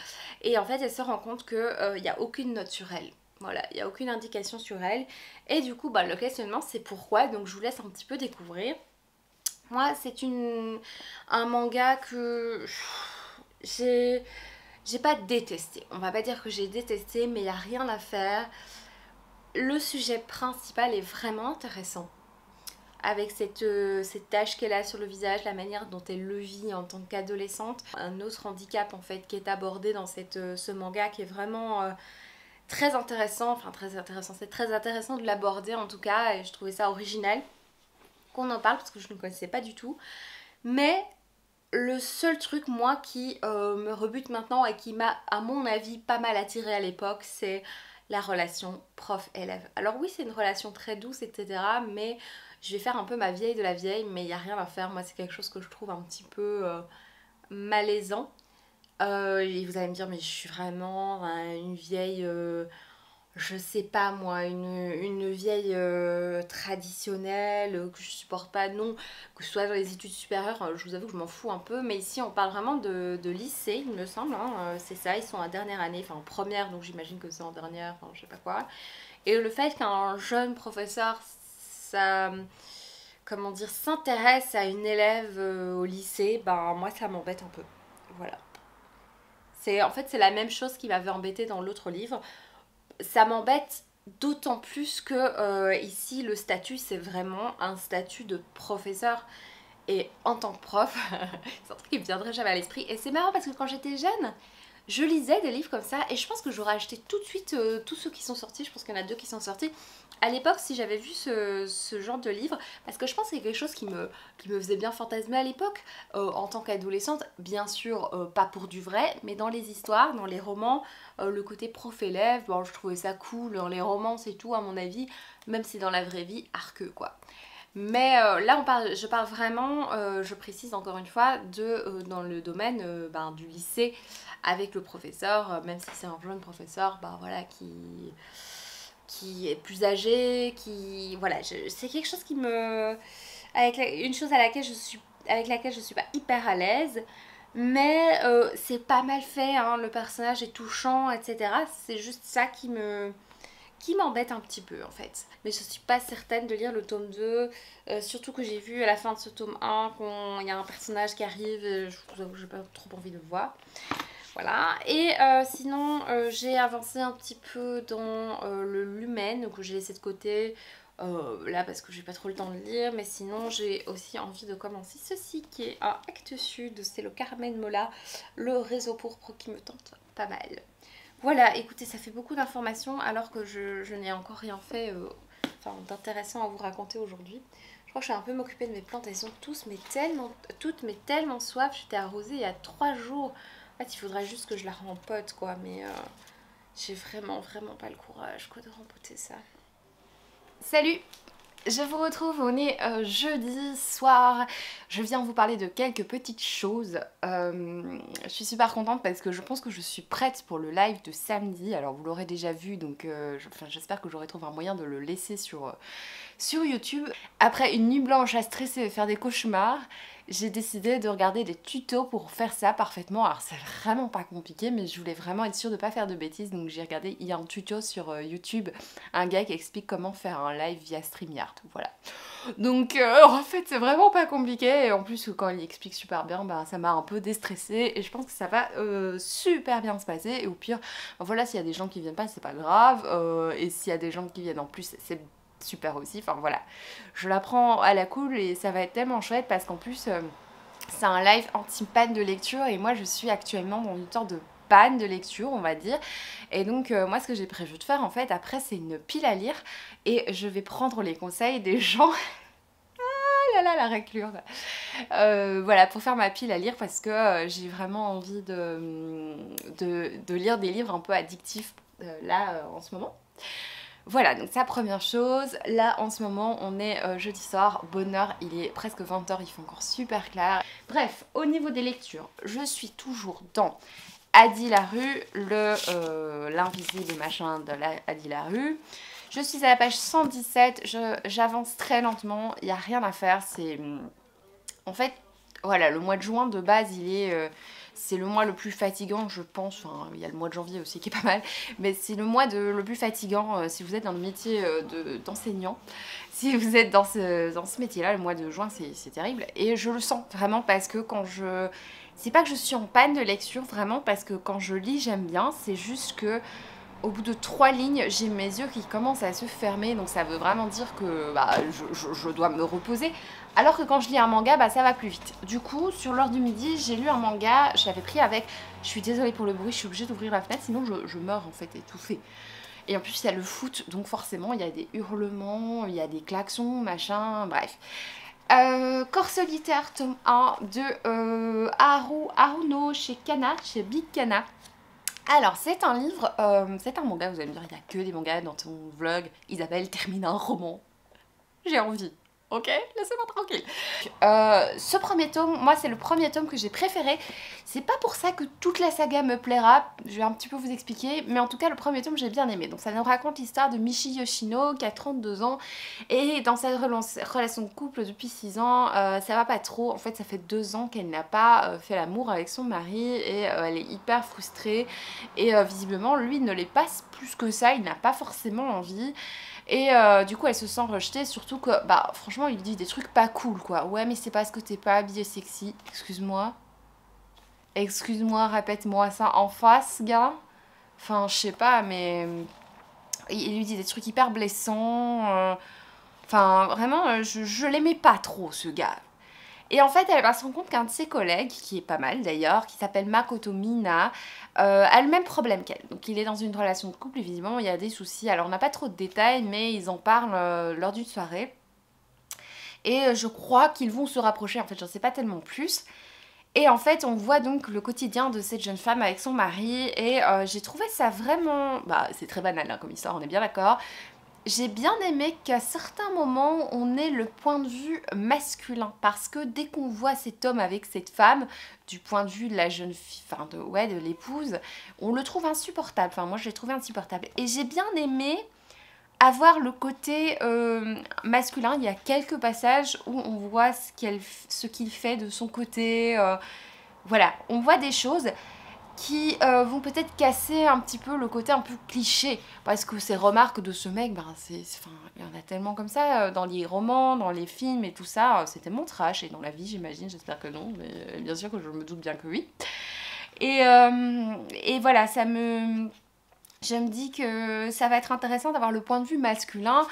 et en fait elle se rend compte qu'il n'y a aucune note sur elle. Voilà, il n'y a aucune indication sur elle et du coup le questionnement c'est pourquoi, donc je vous laisse un petit peu découvrir. Moi c'est un manga que j'ai pas détesté, on va pas dire que j'ai détesté, mais il n'y a rien à faire. Le sujet principal est vraiment intéressant, avec cette tache qu'elle a sur le visage, la manière dont elle le vit en tant qu'adolescente. Un autre handicap en fait qui est abordé dans ce manga qui est vraiment très intéressant, enfin très intéressant, c'est très intéressant de l'aborder en tout cas, et je trouvais ça original qu'on en parle parce que je ne connaissais pas du tout. Mais le seul truc moi qui me rebute maintenant et qui m'a à mon avis pas mal attirée à l'époque, c'est la relation prof-élève. Alors oui c'est une relation très douce etc, mais je vais faire un peu ma vieille de la vieille, mais il n'y a rien à faire, moi c'est quelque chose que je trouve un petit peu malaisant. Et vous allez me dire mais je suis vraiment une vieille, je sais pas moi, une vieille traditionnelle que je supporte pas, non, que ce soit dans les études supérieures, je vous avoue que je m'en fous un peu, mais ici on parle vraiment de lycée il me semble, hein, c'est ça, ils sont en dernière année, enfin en première, donc j'imagine que c'est en dernière, enfin je sais pas quoi. Et le fait qu'un jeune professeur, ça, comment dire, s'intéresse à une élève au lycée, ben moi ça m'embête un peu, voilà. En fait c'est la même chose qui m'avait embêté dans l'autre livre. Ça m'embête d'autant plus que ici le statut c'est vraiment un statut de professeur, et en tant que prof c'est un truc qui me viendrait jamais à l'esprit. Et c'est marrant parce que quand j'étais jeune je lisais des livres comme ça et je pense que j'aurais acheté tout de suite tous ceux qui sont sortis. Je pense qu'il y en a 2 qui sont sortis à l'époque si j'avais vu ce genre de livre, parce que je pense que c'est quelque chose qui me faisait bien fantasmer à l'époque en tant qu'adolescente, bien sûr pas pour du vrai, mais dans les histoires, dans les romans, le côté prof-élève, bon, je trouvais ça cool, dans les romans c'est tout à mon avis, même si dans la vraie vie, arqueux quoi. Mais là je parle vraiment, je précise encore une fois, dans le domaine du lycée, avec le professeur, même si c'est un jeune professeur, voilà, qui est plus âgé, qui... Voilà, c'est quelque chose qui me... une chose avec laquelle je suis pas hyper à l'aise, mais c'est pas mal fait, hein, le personnage est touchant, etc. C'est juste ça qui m'embête un petit peu en fait. Mais je suis pas certaine de lire le tome 2, surtout que j'ai vu à la fin de ce tome 1 qu'il y a un personnage qui arrive, je vous avoue que j'ai pas trop envie de le voir. Voilà, et sinon j'ai avancé un petit peu dans le Lumen, donc j'ai laissé de côté là parce que j'ai pas trop le temps de lire, mais sinon j'ai aussi envie de commencer ceci qui est un Actes Sud, c'est le Carmen Mola, le réseau pourpre qui me tente pas mal. Voilà, écoutez, ça fait beaucoup d'informations alors que je n'ai encore rien fait d'intéressant à vous raconter aujourd'hui. Je crois que je suis un peu m'occuper de mes plantes, elles ont toutes mais tellement soif. J'étais arrosée il y a 3 jours. En fait, il faudrait juste que je la rempote quoi, mais j'ai vraiment pas le courage quoi de rempoter ça. Salut! Je vous retrouve, on est jeudi soir, je viens vous parler de quelques petites choses. Je suis super contente parce que je pense que je suis prête pour le live de samedi. Alors vous l'aurez déjà vu, donc j'espère que j'aurai trouvé un moyen de le laisser sur YouTube. Après une nuit blanche à stresser et faire des cauchemars, j'ai décidé de regarder des tutos pour faire ça parfaitement. Alors c'est vraiment pas compliqué, mais je voulais vraiment être sûre de pas faire de bêtises, donc j'ai regardé, il y a un tuto sur YouTube, un gars qui explique comment faire un live via StreamYard, voilà. Donc en fait c'est vraiment pas compliqué, et en plus quand il explique super bien, bah, ça m'a un peu déstressée, et je pense que ça va super bien se passer, et au pire, voilà, s'il y a des gens qui viennent pas, c'est pas grave, et s'il y a des gens qui viennent en plus, c'est super aussi, enfin voilà. Je la prends à la cool, et ça va être tellement chouette, parce qu'en plus, c'est un live anti-panne de lecture, et moi je suis actuellement dans une sorte de panne de lecture, on va dire. Et donc moi ce que j'ai prévu de faire en fait après, c'est une pile à lire, et je vais prendre les conseils des gens. Ah là là, la raclure. Voilà, pour faire ma pile à lire, parce que j'ai vraiment envie de lire des livres un peu addictifs là en ce moment. Voilà, donc ça, première chose. Là en ce moment on est jeudi soir, bonne heure, il est presque 20h, il fait encore super clair. Bref, au niveau des lectures, je suis toujours dans Addie Larue, l'invisible machin de Addie Larue. Je suis à la page 117, j'avance très lentement, il n'y a rien à faire, c'est... En fait, voilà, le mois de juin de base, c'est le mois le plus fatigant, je pense. Enfin, il y a le mois de janvier aussi qui est pas mal, mais c'est le mois le plus fatigant si vous êtes dans le métier d'enseignant. Si vous êtes dans ce métier-là, le mois de juin, c'est terrible. Et je le sens vraiment, parce que quand je... C'est pas que je suis en panne de lecture, vraiment, parce que quand je lis, j'aime bien. C'est juste que au bout de 3 lignes, j'ai mes yeux qui commencent à se fermer, donc ça veut vraiment dire que bah, je dois me reposer. Alors que quand je lis un manga, bah, ça va plus vite. Du coup, sur l'heure du midi, j'ai lu un manga, je l'avais pris avec... Je suis désolée pour le bruit, je suis obligée d'ouvrir la fenêtre, sinon je meurs en fait étouffée. Et en plus, il y a le foot, donc forcément, il y a des hurlements, il y a des klaxons, machin, bref. Corps solitaire, tome 1 de Haruno chez Kana, chez Big Kana. Alors, c'est un livre, c'est un manga, vous allez me dire, il n'y a que des mangas dans ton vlog. Isabelle termine un roman. J'ai envie. Ok, laissez-moi tranquille. Ce premier tome, moi c'est le premier tome que j'ai préféré. C'est pas pour ça que toute la saga me plaira, je vais un petit peu vous expliquer, mais en tout cas le premier tome j'ai bien aimé. Donc ça nous raconte l'histoire de Michi Yoshino qui a 32 ans, et dans cette relation de couple depuis 6 ans, ça va pas trop. En fait ça fait 2 ans qu'elle n'a pas fait l'amour avec son mari, et elle est hyper frustrée, et visiblement lui ne l'est pas plus que ça, il n'a pas forcément envie. Et du coup elle se sent rejetée, surtout que bah franchement il dit des trucs pas cool quoi. Ouais, mais c'est parce que t'es pas habillée sexy. Excuse-moi, répète-moi ça en face, gars. Enfin, je sais pas, mais il lui dit des trucs hyper blessants. Enfin, vraiment, je l'aimais pas trop, ce gars. Et en fait, elle va se rendre compte qu'un de ses collègues, qui est pas mal d'ailleurs, qui s'appelle Makoto Mina, a le même problème qu'elle. Donc il est dans une relation de couple, et visiblement il y a des soucis. Alors on n'a pas trop de détails, mais ils en parlent lors d'une soirée. Et je crois qu'ils vont se rapprocher, en fait j'en sais pas tellement plus. Et en fait on voit donc le quotidien de cette jeune femme avec son mari, et j'ai trouvé ça vraiment... Bah c'est très banal hein, comme histoire, on est bien d'accord. J'ai bien aimé qu'à certains moments, on ait le point de vue masculin. Parce que dès qu'on voit cet homme avec cette femme, du point de vue de la jeune fille, enfin de l'épouse, on le trouve insupportable. Enfin, moi, je l'ai trouvé insupportable. Et j'ai bien aimé avoir le côté masculin. Il y a quelques passages où on voit ce qu'il fait de son côté. Voilà, on voit des choses qui vont peut-être casser un petit peu le côté un peu cliché, parce que ces remarques de ce mec, ben il y en a tellement comme ça dans les romans, dans les films et tout ça, c'est tellement trash, et dans la vie j'imagine, j'espère que non, mais bien sûr que je me doute bien que oui. Et voilà, je me dis que ça va être intéressant d'avoir le point de vue masculin,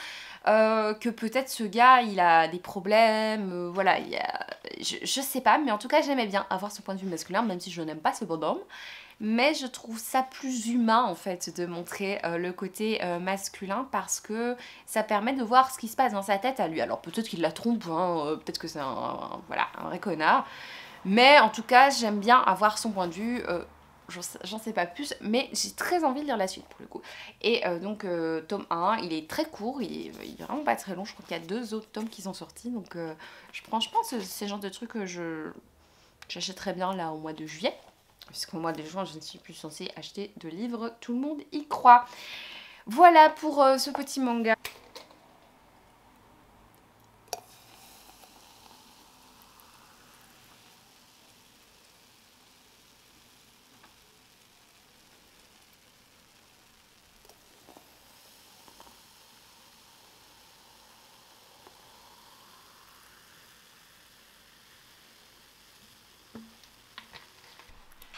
que peut-être ce gars il a des problèmes, voilà, je sais pas, mais en tout cas j'aimais bien avoir ce point de vue masculin, même si je n'aime pas ce bonhomme, mais je trouve ça plus humain en fait de montrer le côté masculin, parce que ça permet de voir ce qui se passe dans sa tête à lui. Alors peut-être qu'il la trompe, hein, peut-être que c'est voilà, un vrai connard, mais en tout cas j'aime bien avoir son point de vue. J'en sais pas plus, mais j'ai très envie de lire la suite pour le coup. Et donc tome 1, il est très court, il est vraiment pas très long, je crois qu'il y a 2 autres tomes qui sont sortis, donc je pense que c'est le genre de truc que j'achèterais bien là au mois de juillet, puisqu'au mois de juin je ne suis plus censée acheter de livres, tout le monde y croit. Voilà pour ce petit manga.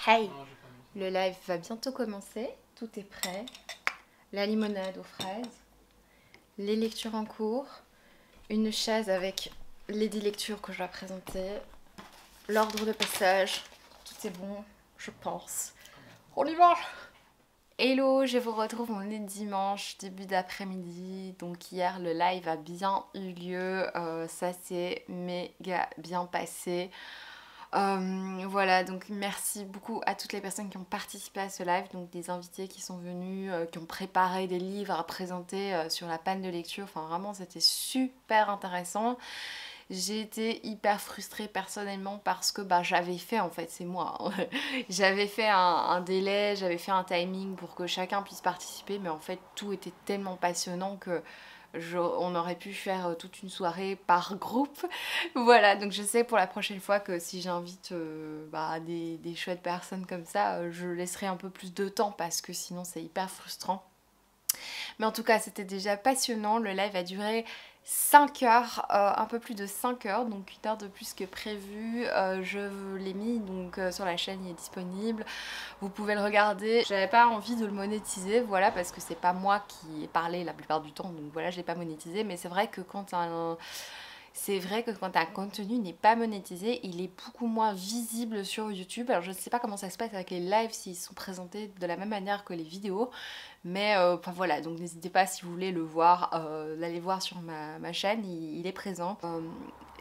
Hey, le live va bientôt commencer. Tout est prêt. La limonade aux fraises, les lectures en cours, une chaise avec les 10 lectures que je dois présenter, l'ordre de passage. Tout est bon, je pense. On y va! Hello, je vous retrouve, on est dimanche, début d'après-midi. Donc hier, le live a bien eu lieu. Ça s'est méga bien passé. Voilà, donc merci beaucoup à toutes les personnes qui ont participé à ce live, donc des invités qui sont venus, qui ont préparé des livres à présenter sur la panne de lecture. Enfin vraiment, c'était super intéressant. J'ai été hyper frustrée personnellement parce que j'avais fait, en fait c'est moi, hein. J'avais fait un délai, j'avais fait un timing pour que chacun puisse participer, mais en fait tout était tellement passionnant que on aurait pu faire toute une soirée par groupe. Voilà, donc je sais pour la prochaine fois que si j'invite des chouettes personnes comme ça, je laisserai un peu plus de temps parce que sinon c'est hyper frustrant. Mais en tout cas, c'était déjà passionnant. Le live a duré 5 heures, un peu plus de 5 heures, donc 1 heure de plus que prévu. Je l'ai mis donc sur la chaîne, il est disponible. Vous pouvez le regarder. J'avais pas envie de le monétiser, voilà, parce que c'est pas moi qui ai parlé la plupart du temps, donc voilà, je l'ai pas monétisé. Mais c'est vrai que quand un contenu n'est pas monétisé, il est beaucoup moins visible sur YouTube. Alors je ne sais pas comment ça se passe avec les lives, s'ils sont présentés de la même manière que les vidéos. Mais enfin voilà, donc n'hésitez pas si vous voulez le voir, d'aller voir sur ma chaîne, il est présent.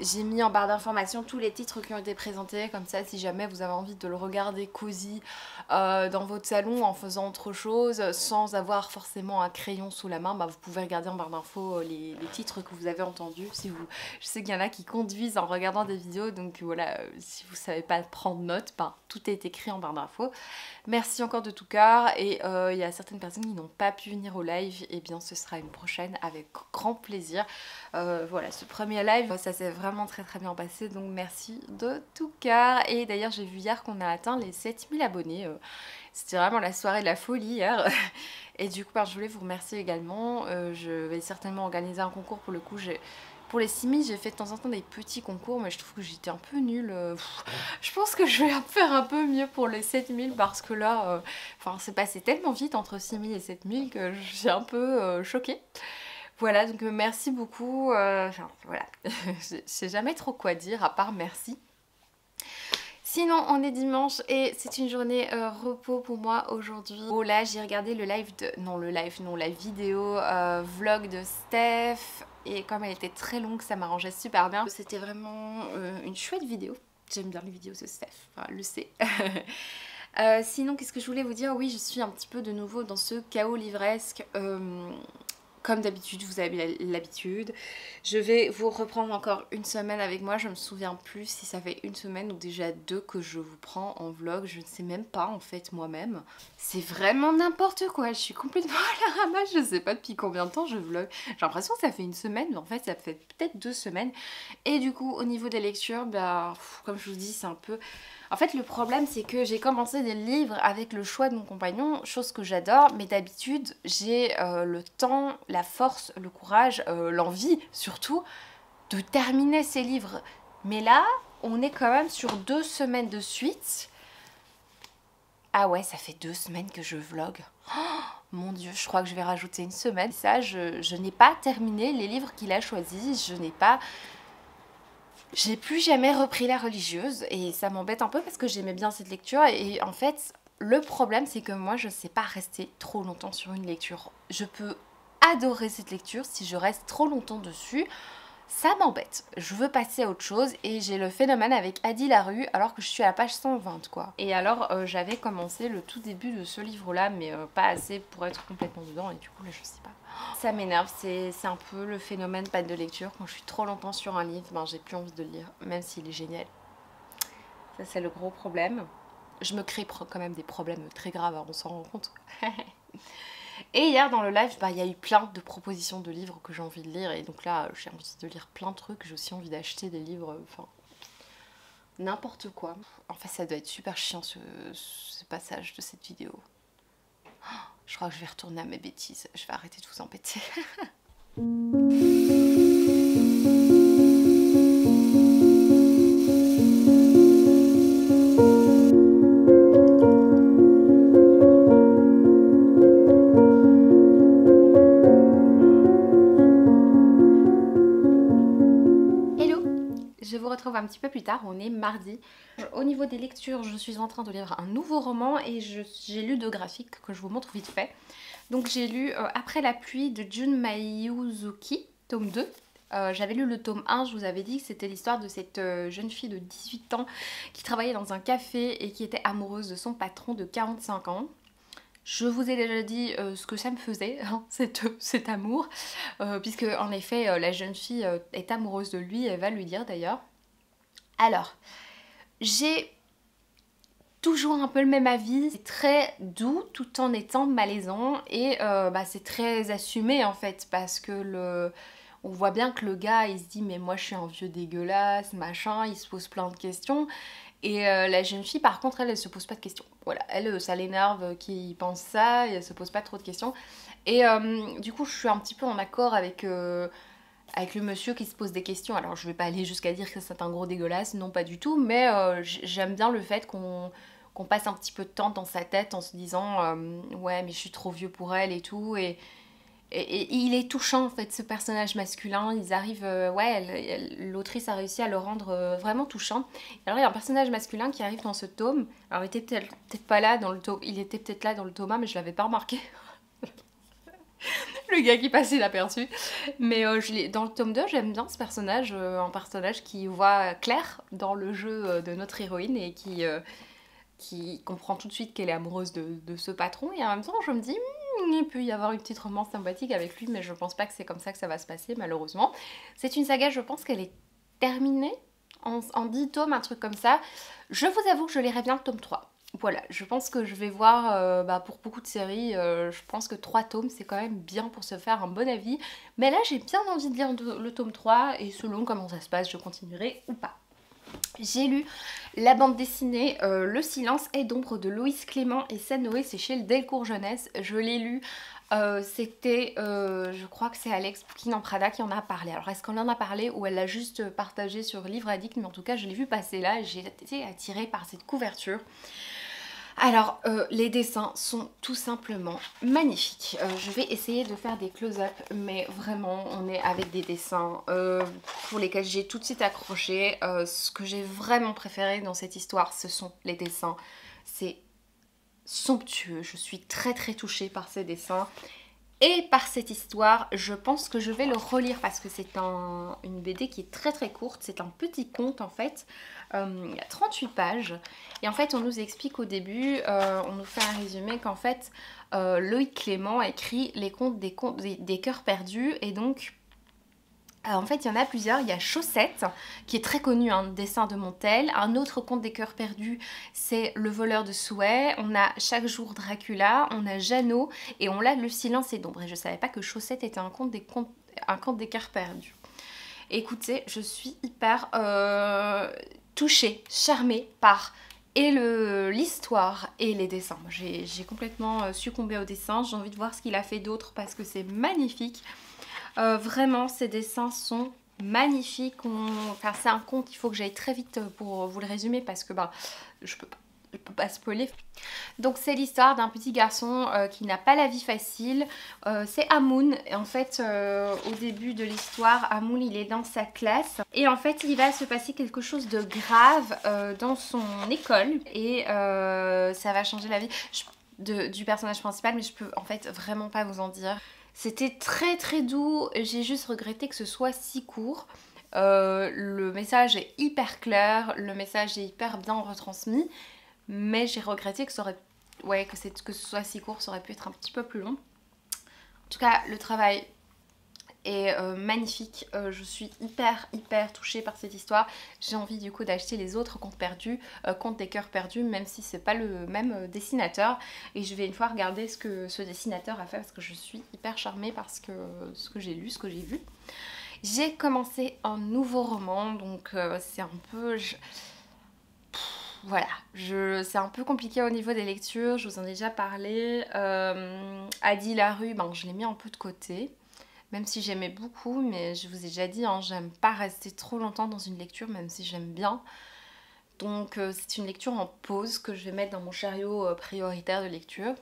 J'ai mis en barre d'informations tous les titres qui ont été présentés, comme ça si jamais vous avez envie de le regarder cosy dans votre salon en faisant autre chose, sans avoir forcément un crayon sous la main, vous pouvez regarder en barre d'infos les titres que vous avez entendus. Je sais qu'il y en a qui conduisent en regardant des vidéos, donc voilà, si vous savez pas prendre note, tout est écrit en barre d'infos. Merci encore de tout cœur, et il y a certaines personnes qui n'ont pas pu venir au live, et bien ce sera une prochaine avec grand plaisir. Voilà, ce premier live, ça s'est vraiment très bien passé, donc merci de tout cœur. Et d'ailleurs j'ai vu hier qu'on a atteint les 7000 abonnés, c'était vraiment la soirée de la folie hier. Et du coup je voulais vous remercier également. Je vais certainement organiser un concours. Pour le coup, pour les 6000, j'ai fait de temps en temps des petits concours, mais je trouve que j'étais un peu nulle. Je pense que je vais faire un peu mieux pour les 7000 parce que là, c'est passé tellement vite entre 6000 et 7000 que je suis un peu choquée. Voilà, donc merci beaucoup. Voilà, je sais jamais trop quoi dire à part merci. Sinon, on est dimanche et c'est une journée repos pour moi aujourd'hui. Oh là, j'ai regardé la vidéo vlog de Steph, et comme elle était très longue, ça m'arrangeait super bien. C'était vraiment une chouette vidéo. J'aime bien les vidéos de Steph, le sait. Sinon, qu'est-ce que je voulais vous dire? Oui, je suis un petit peu de nouveau dans ce chaos livresque. Comme d'habitude, vous avez l'habitude. Je vais vous reprendre encore une semaine avec moi. Je me souviens plus si ça fait une semaine ou déjà 2 que je vous prends en vlog. Je ne sais même pas en fait moi-même. C'est vraiment n'importe quoi. Je suis complètement à la ramasse. Je ne sais pas depuis combien de temps je vlog. J'ai l'impression que ça fait une semaine, mais en fait ça fait peut-être 2 semaines. Et du coup au niveau des lectures, comme je vous dis, c'est un peu... En fait, le problème, c'est que j'ai commencé des livres avec le choix de mon compagnon, chose que j'adore, mais d'habitude, j'ai le temps, la force, le courage, l'envie, surtout, de terminer ces livres. Mais là, on est quand même sur 2 semaines de suite. Ah ouais, ça fait 2 semaines que je vlog. Oh, mon Dieu, je crois que je vais rajouter une semaine. Ça, je n'ai pas terminé les livres qu'il a choisis, j'ai plus jamais repris la religieuse, et ça m'embête un peu parce que j'aimais bien cette lecture. Et en fait, le problème, c'est que moi, je sais pas rester trop longtemps sur une lecture. Je peux adorer cette lecture, si je reste trop longtemps dessus, ça m'embête. Je veux passer à autre chose, et j'ai le phénomène avec Adi Larue alors que je suis à la page 120 quoi. Et alors j'avais commencé le tout début de ce livre là, mais pas assez pour être complètement dedans, et du coup là je sais pas. Ça m'énerve, c'est un peu le phénomène panne de lecture. Quand je suis trop longtemps sur un livre, j'ai plus envie de le lire, même s'il est génial. Ça c'est le gros problème. Je me crée quand même des problèmes très graves, on s'en rend compte. Et hier dans le live, il y a eu plein de propositions de livres que j'ai envie de lire, et donc là j'ai envie de lire plein de trucs, j'ai aussi envie d'acheter des livres, n'importe quoi. En fait ça doit être super chiant ce passage de cette vidéo. Je crois que je vais retourner à mes bêtises, je vais arrêter de vous embêter. retrouve un petit peu plus tard, on est mardi. Au niveau des lectures, je suis en train de lire un nouveau roman et j'ai lu 2 graphiques que je vous montre vite fait. Donc j'ai lu Après la pluie de Jun Mayuzuki, tome 2. J'avais lu le tome 1, je vous avais dit que c'était l'histoire de cette jeune fille de 18 ans qui travaillait dans un café et qui était amoureuse de son patron de 45 ans. Je vous ai déjà dit ce que ça me faisait, hein, cet amour, puisque en effet la jeune fille est amoureuse de lui, elle va lui dire d'ailleurs. Alors, j'ai toujours un peu le même avis, c'est très doux tout en étant malaisant et c'est très assumé en fait parce que on voit bien que le gars il se dit mais moi je suis un vieux dégueulasse, machin, il se pose plein de questions et la jeune fille par contre elle se pose pas de questions. Voilà, elle ça l'énerve qu'il pense ça et elle se pose pas trop de questions et du coup je suis un petit peu en accord avec le monsieur qui se pose des questions. Alors je vais pas aller jusqu'à dire que c'est un gros dégueulasse, non pas du tout, mais j'aime bien le fait qu'on passe un petit peu de temps dans sa tête en se disant ouais mais je suis trop vieux pour elle et tout et il est touchant en fait ce personnage masculin, ils arrivent, l'autrice a réussi à le rendre vraiment touchant. Alors il y a un personnage masculin qui arrive dans ce tome, alors il était peut-être pas là dans le tome, il était peut-être là dans le tome 1 mais je l'avais pas remarqué. Le gars qui passe inaperçu. Mais dans le tome 2, j'aime bien ce personnage, un personnage qui voit clair dans le jeu de notre héroïne et qui comprend tout de suite qu'elle est amoureuse de ce patron. Et en même temps, je me dis, il peut y avoir une petite romance sympathique avec lui, mais je pense pas que c'est comme ça que ça va se passer, malheureusement. C'est une saga, je pense qu'elle est terminée en 10 tomes, un truc comme ça. Je vous avoue que je lirai bien le tome 3. Voilà, je pense que je vais voir, pour beaucoup de séries, je pense que 3 tomes c'est quand même bien pour se faire un bon avis. Mais là j'ai bien envie de lire le tome 3 et selon comment ça se passe, je continuerai ou pas. J'ai lu la bande dessinée Le silence est d'ombre de Loïs Clément et Sanoé, c'est chez le Delcourt Jeunesse. Je l'ai lu, je crois que c'est Alex Poukine-Prada qui en a parlé. Alors est-ce qu'on en a parlé ou elle l'a juste partagé sur Livre Addict, mais en tout cas je l'ai vu passer là et j'ai été attirée par cette couverture. Alors, les dessins sont tout simplement magnifiques. Je vais essayer de faire des close-up, mais vraiment, on est avec des dessins pour lesquels j'ai tout de suite accroché. Ce que j'ai vraiment préféré dans cette histoire, ce sont les dessins. C'est somptueux, je suis très très touchée par ces dessins. Et par cette histoire, je pense que je vais le relire parce que c'est une BD qui est très très courte. C'est un petit conte en fait. Il y a 38 pages. Et en fait, on nous explique au début, on nous fait un résumé qu'en fait, Loïc Clément écrit les contes des cœurs perdus. Et donc, en fait, il y en a plusieurs. Il y a Chaussette, qui est très connu, un dessin de Montel. Un autre conte des cœurs perdus, c'est Le voleur de souhaits. On a Chaque jour Dracula, on a Jeannot et on a Le silence est d'ombre. Et je ne savais pas que Chaussette était un conte des cœurs perdus. Écoutez, je suis hyper touchée, charmée par et l'histoire et les dessins. J'ai complètement succombé au dessin. J'ai envie de voir ce qu'il a fait d'autre parce que c'est magnifique. Vraiment, ces dessins sont magnifiques. Enfin, c'est un conte, il faut que j'aille très vite pour vous le résumer parce que je peux pas spoiler. Donc c'est l'histoire d'un petit garçon qui n'a pas la vie facile. C'est Amoun. Et en fait, au début de l'histoire, Amoun il est dans sa classe et en fait il va se passer quelque chose de grave dans son école et ça va changer la vie du personnage principal, mais je peux en fait vraiment pas vous en dire. C'était très très doux, j'ai juste regretté que ce soit si court. Le message est hyper clair, le message est hyper bien retransmis, mais j'ai regretté que que ce soit si court, ça aurait pu être un petit peu plus long. En tout cas, le travail est magnifique, je suis hyper touchée par cette histoire. J'ai envie du coup d'acheter les autres contes perdus, contes des cœurs perdus, même si c'est pas le même dessinateur, et je vais une fois regarder ce que ce dessinateur a fait parce que je suis hyper charmée parce que ce que j'ai lu, ce que j'ai vu. J'ai commencé un nouveau roman, donc c'est un peu... Voilà, c'est un peu compliqué au niveau des lectures, je vous en ai déjà parlé. Adi Larue, je l'ai mis un peu de côté. Même si j'aimais beaucoup, mais je vous ai déjà dit, j'aime pas rester trop longtemps dans une lecture, même si j'aime bien. Donc c'est une lecture en pause que je vais mettre dans mon chariot prioritaire de lecture.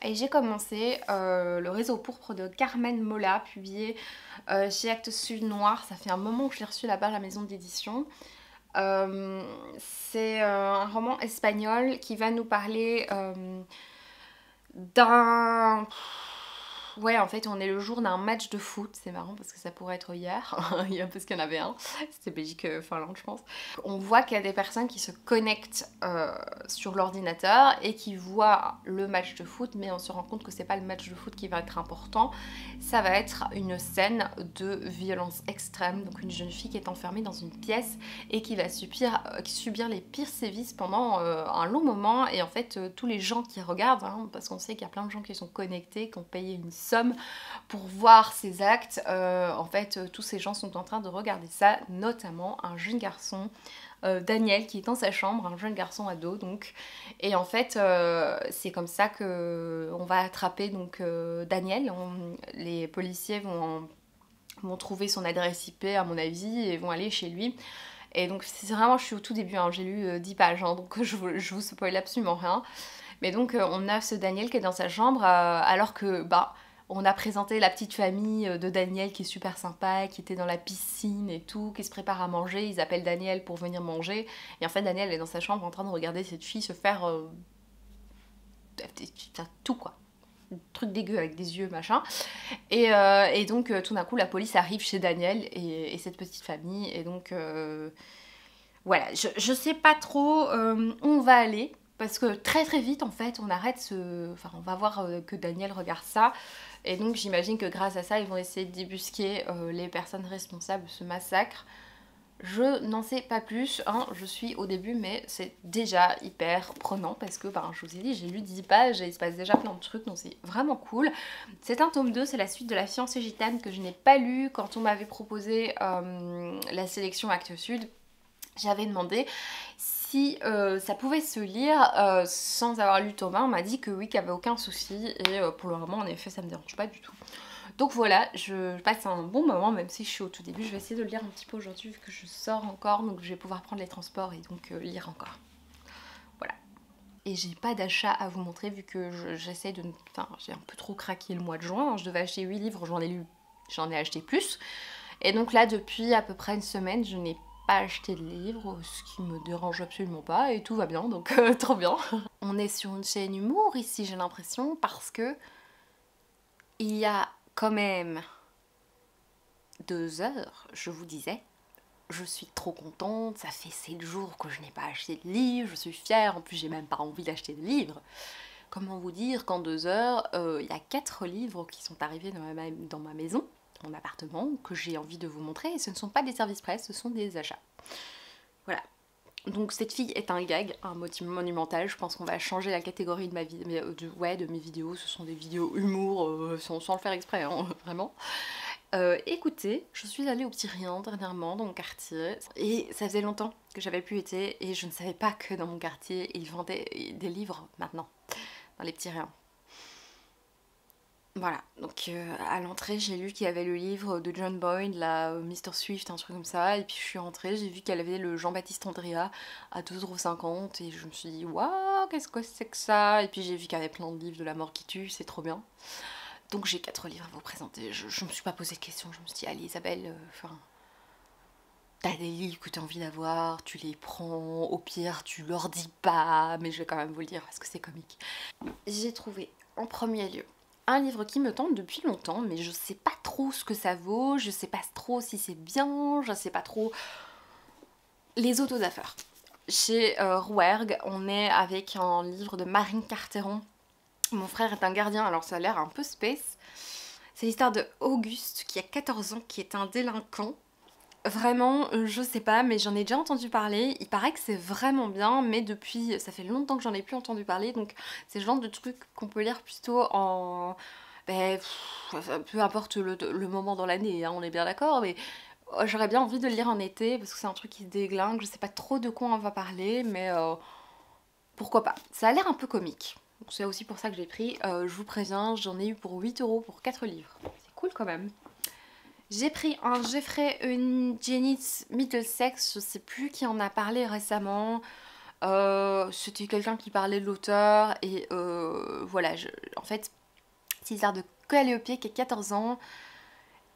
Et j'ai commencé Le réseau pourpre de Carmen Mola, publié chez Actes Sud Noir. Ça fait un moment que je l'ai reçu là-bas à la maison d'édition. C'est un roman espagnol qui va nous parler d'un... Ouais, en fait, on est le jour d'un match de foot. C'est marrant parce que ça pourrait être hier, parce qu'il y en avait un. C'était Belgique-Finlande, je pense. On voit qu'il y a des personnes qui se connectent sur l'ordinateur et qui voient le match de foot, mais on se rend compte que c'est pas le match de foot qui va être important. Ça va être une scène de violence extrême. Donc une jeune fille qui est enfermée dans une pièce et qui va subir les pires sévices pendant un long moment. Et en fait, tous les gens qui regardent, hein, parce qu'on sait qu'il y a plein de gens qui sont connectés, qui ont payé une somme pour voir ces actes, en fait, tous ces gens sont en train de regarder ça, notamment un jeune garçon, Daniel, qui est dans sa chambre, un jeune garçon ado donc, et en fait c'est comme ça que on va attraper donc Daniel. Les policiers vont trouver son adresse IP à mon avis et vont aller chez lui. Et donc c'est vraiment, je suis au tout début, hein, j'ai lu 10 pages, hein, donc je vous spoil absolument rien. Mais donc on a ce Daniel qui est dans sa chambre alors que on a présenté la petite famille de Daniel qui est super sympa, qui était dans la piscine et tout, qui se prépare à manger. Ils appellent Daniel pour venir manger. Et en fait, Daniel est dans sa chambre en train de regarder cette fille se faire tout quoi. Un truc dégueu avec des yeux, machin. Et donc, tout d'un coup, la police arrive chez Daniel et cette petite famille. Et donc, voilà, je sais pas trop où on va aller. Parce que très très vite, en fait, on arrête ce... Enfin, on va voir que Daniel regarde ça. Et donc, j'imagine que grâce à ça, ils vont essayer de débusquer les personnes responsables de ce massacre. Je n'en sais pas plus, hein, je suis au début, mais c'est déjà hyper prenant parce que, je vous ai dit, j'ai lu 10 pages et il se passe déjà plein de trucs, donc c'est vraiment cool. C'est un tome 2, c'est la suite de La fiancée gitane que je n'ai pas lu quand on m'avait proposé la sélection Actes Sud. J'avais demandé si ça pouvait se lire sans avoir lu Thomas. On m'a dit que oui, qu'il n'y avait aucun souci. Et pour le moment, en effet, ça me dérange pas du tout. Donc voilà, je passe un bon moment, même si je suis au tout début. Je vais essayer de le lire un petit peu aujourd'hui, vu que je sors encore. Donc je vais pouvoir prendre les transports et donc lire encore. Voilà. Et j'ai pas d'achat à vous montrer, vu que j'essaie de... Enfin, j'ai un peu trop craqué le mois de juin. Je devais acheter 8 livres, j'en ai acheté plus. Et donc là, depuis à peu près une semaine, je n'ai pas acheté de livres, ce qui me dérange absolument pas, et tout va bien, donc trop bien. On est sur une chaîne humour ici, j'ai l'impression, parce que il y a quand même 2 heures, je vous disais, je suis trop contente, ça fait 7 jours que je n'ai pas acheté de livre, je suis fière, en plus j'ai même pas envie d'acheter de livres. Comment vous dire qu'en 2 heures, il y a 4 livres qui sont arrivés dans ma maison, mon appartement, que j'ai envie de vous montrer, et ce ne sont pas des services presse, ce sont des achats. Voilà. Donc cette fille est un gag, un motif monumental. Je pense qu'on va changer la catégorie de mes vidéos. Ce sont des vidéos humour, sans le faire exprès, hein, vraiment. Écoutez, je suis allée au Petit Rien dernièrement dans mon quartier et ça faisait longtemps que j'avais plus été et je ne savais pas que dans mon quartier ils vendaient des livres maintenant, dans les Petits Riens. Voilà, donc à l'entrée j'ai lu qu'il y avait le livre de John Boyne, là, Mr. Swift, un truc comme ça, et puis je suis rentrée, j'ai vu qu'elle avait le Jean-Baptiste Andrea à 2,50 € et je me suis dit waouh, qu'est-ce que c'est que ça? Et puis j'ai vu qu'il y avait plein de livres de La mort qui tue, c'est trop bien. Donc j'ai 4 livres à vous présenter, je me suis pas posé de questions, je me suis dit allez Isabelle, t'as des livres que t'as envie d'avoir, tu les prends, au pire tu leur dis pas, mais je vais quand même vous le dire parce que c'est comique. J'ai trouvé en premier lieu un livre qui me tente depuis longtemps, mais je sais pas trop ce que ça vaut, je sais pas trop si c'est bien, je sais pas trop... Les autodafeurs. Chez Rouergue, on est avec un livre de Marine Carteron. Mon frère est un gardien, alors ça a l'air un peu space. C'est l'histoire de Auguste, qui a 14 ans, qui est un délinquant. Vraiment, je sais pas, mais j'en ai déjà entendu parler. Il paraît que c'est vraiment bien, mais depuis, ça fait longtemps que j'en ai plus entendu parler. Donc c'est le genre de truc qu'on peut lire plutôt en... peu importe le moment dans l'année, hein, on est bien d'accord, mais j'aurais bien envie de le lire en été, parce que c'est un truc qui se déglingue. Je sais pas trop de quoi on va parler, mais pourquoi pas. Ça a l'air un peu comique. C'est aussi pour ça que j'ai pris. Je vous préviens, j'en ai eu pour 8 € pour 4 livres. C'est cool quand même. J'ai pris un Jeffrey Eugenides Middlesex, je sais plus qui en a parlé récemment. C'était quelqu'un qui parlait de l'auteur et voilà, en fait, c'est l'histoire de Calliope qui a 14 ans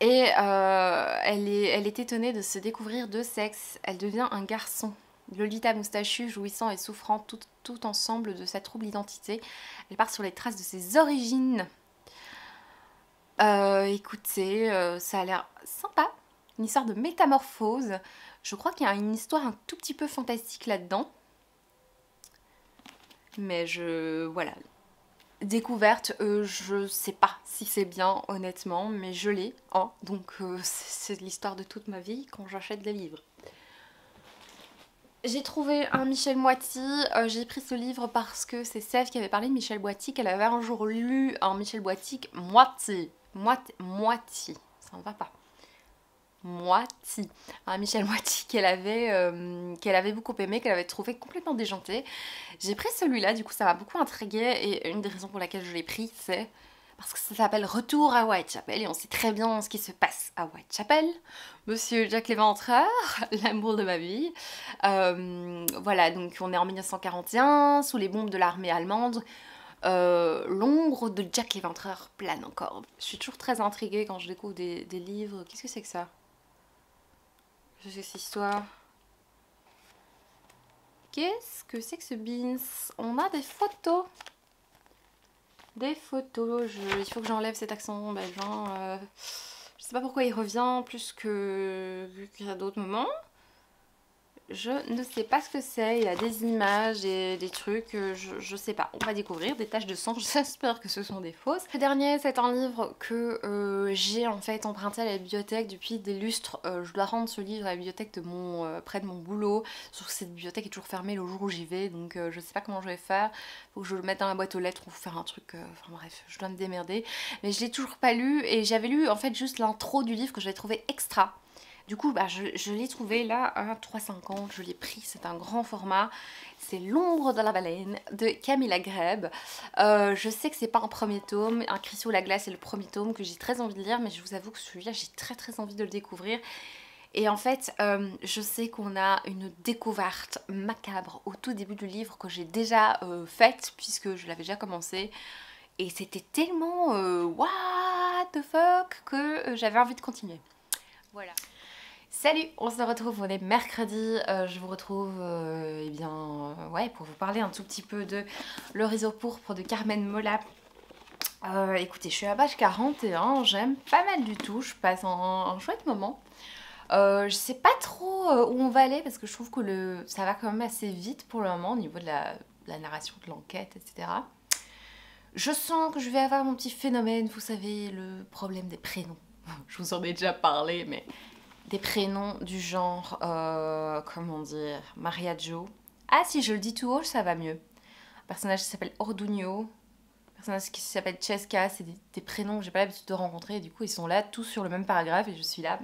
et elle est étonnée de se découvrir deux sexes. Elle devient un garçon. Lolita moustachu, jouissant et souffrant tout ensemble de sa trouble identité. Elle part sur les traces de ses origines. Écoutez, ça a l'air sympa. Une histoire de métamorphose. Je crois qu'il y a une histoire un tout petit peu fantastique là-dedans. Mais voilà. Découverte, je sais pas si c'est bien honnêtement, mais je l'ai, hein, donc c'est l'histoire de toute ma vie quand j'achète des livres. J'ai trouvé un Michel Moiti, j'ai pris ce livre parce que c'est Sèvres qui avait parlé de Michel Moiti, qu'elle avait un jour lu un Michel Moiti, Moiti, ça ne va pas. Moiti, un Michel Moiti qu'elle avait beaucoup aimé, qu'elle avait trouvé complètement déjanté. J'ai pris celui-là, du coup ça m'a beaucoup intriguée et une des raisons pour laquelle je l'ai pris c'est parce que ça s'appelle Retour à Whitechapel et on sait très bien ce qui se passe à Whitechapel. Monsieur Jack l'Éventreur, l'amour de ma vie. Voilà, donc on est en 1941, sous les bombes de l'armée allemande. L'ombre de Jack l'Éventreur plane encore. Je suis toujours très intriguée quand je découvre des livres. Qu'est-ce que c'est que ça ? Je sais cette histoire. Qu'est-ce que c'est que ce beans? On a des photos. Des photos. Il faut que j'enlève cet accent belge. Je sais pas pourquoi il revient plus qu'à d'autres moments. Je ne sais pas ce que c'est, il y a des images et des trucs, je sais pas. On va découvrir des taches de sang, j'espère que ce sont des fausses. Le dernier, c'est un livre que j'ai en fait emprunté à la bibliothèque depuis des lustres. Je dois rendre ce livre à la bibliothèque près de mon boulot, sauf que cette bibliothèque est toujours fermée le jour où j'y vais, donc je sais pas comment je vais faire. Faut que je le mette dans la boîte aux lettres ou faire un truc, enfin bref, je dois me démerder. Mais je l'ai toujours pas lu et j'avais lu en fait juste l'intro du livre que j'avais trouvé extra. Du coup, je l'ai trouvé là à 3,50, je l'ai pris, c'est un grand format. C'est L'ombre de la baleine de Camilla Greb. Je sais que c'est pas un premier tome, Un cri sous la glace est le premier tome que j'ai très envie de lire, mais je vous avoue que celui-là, j'ai très envie de le découvrir. Et en fait, je sais qu'on a une découverte macabre au tout début du livre que j'ai déjà faite, puisque je l'avais déjà commencé. Et c'était tellement what the fuck que j'avais envie de continuer. Voilà. Salut, on se retrouve, on est mercredi, je vous retrouve ouais, pour vous parler un tout petit peu de Le Réseau pourpre de Carmen Mola. Écoutez, je suis à la page 41, j'aime pas mal du tout, je passe un chouette moment. Je sais pas trop où on va aller parce que je trouve que ça va quand même assez vite pour le moment au niveau de la narration de l'enquête, etc. Je sens que je vais avoir mon petit phénomène, vous savez, le problème des prénoms. Je vous en ai déjà parlé, mais... des prénoms du genre, comment dire, Maria Jo. Ah, si je le dis tout haut, ça va mieux. Un personnage qui s'appelle Orduño, un personnage qui s'appelle Cheska, c'est des prénoms que j'ai pas l'habitude de rencontrer, et du coup ils sont là tous sur le même paragraphe, et je suis là,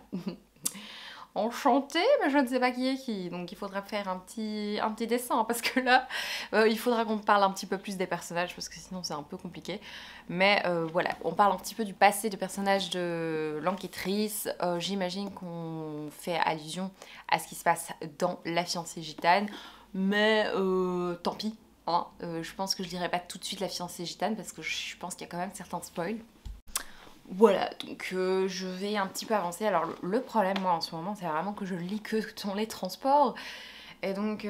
enchantée, mais je ne sais pas qui est qui, donc il faudra faire un petit dessin, parce que là, il faudra qu'on parle un petit peu plus des personnages, parce que sinon c'est un peu compliqué. Mais voilà, on parle un petit peu du passé du personnage de l'enquêtrice. J'imagine qu'on fait allusion à ce qui se passe dans La fiancée gitane, mais tant pis. Hein, je pense que je dirais pas tout de suite La fiancée gitane, parce que je pense qu'il y a quand même certains spoils. Voilà, donc je vais un petit peu avancer. Alors le problème moi en ce moment c'est vraiment que je lis que dans les transports. Et donc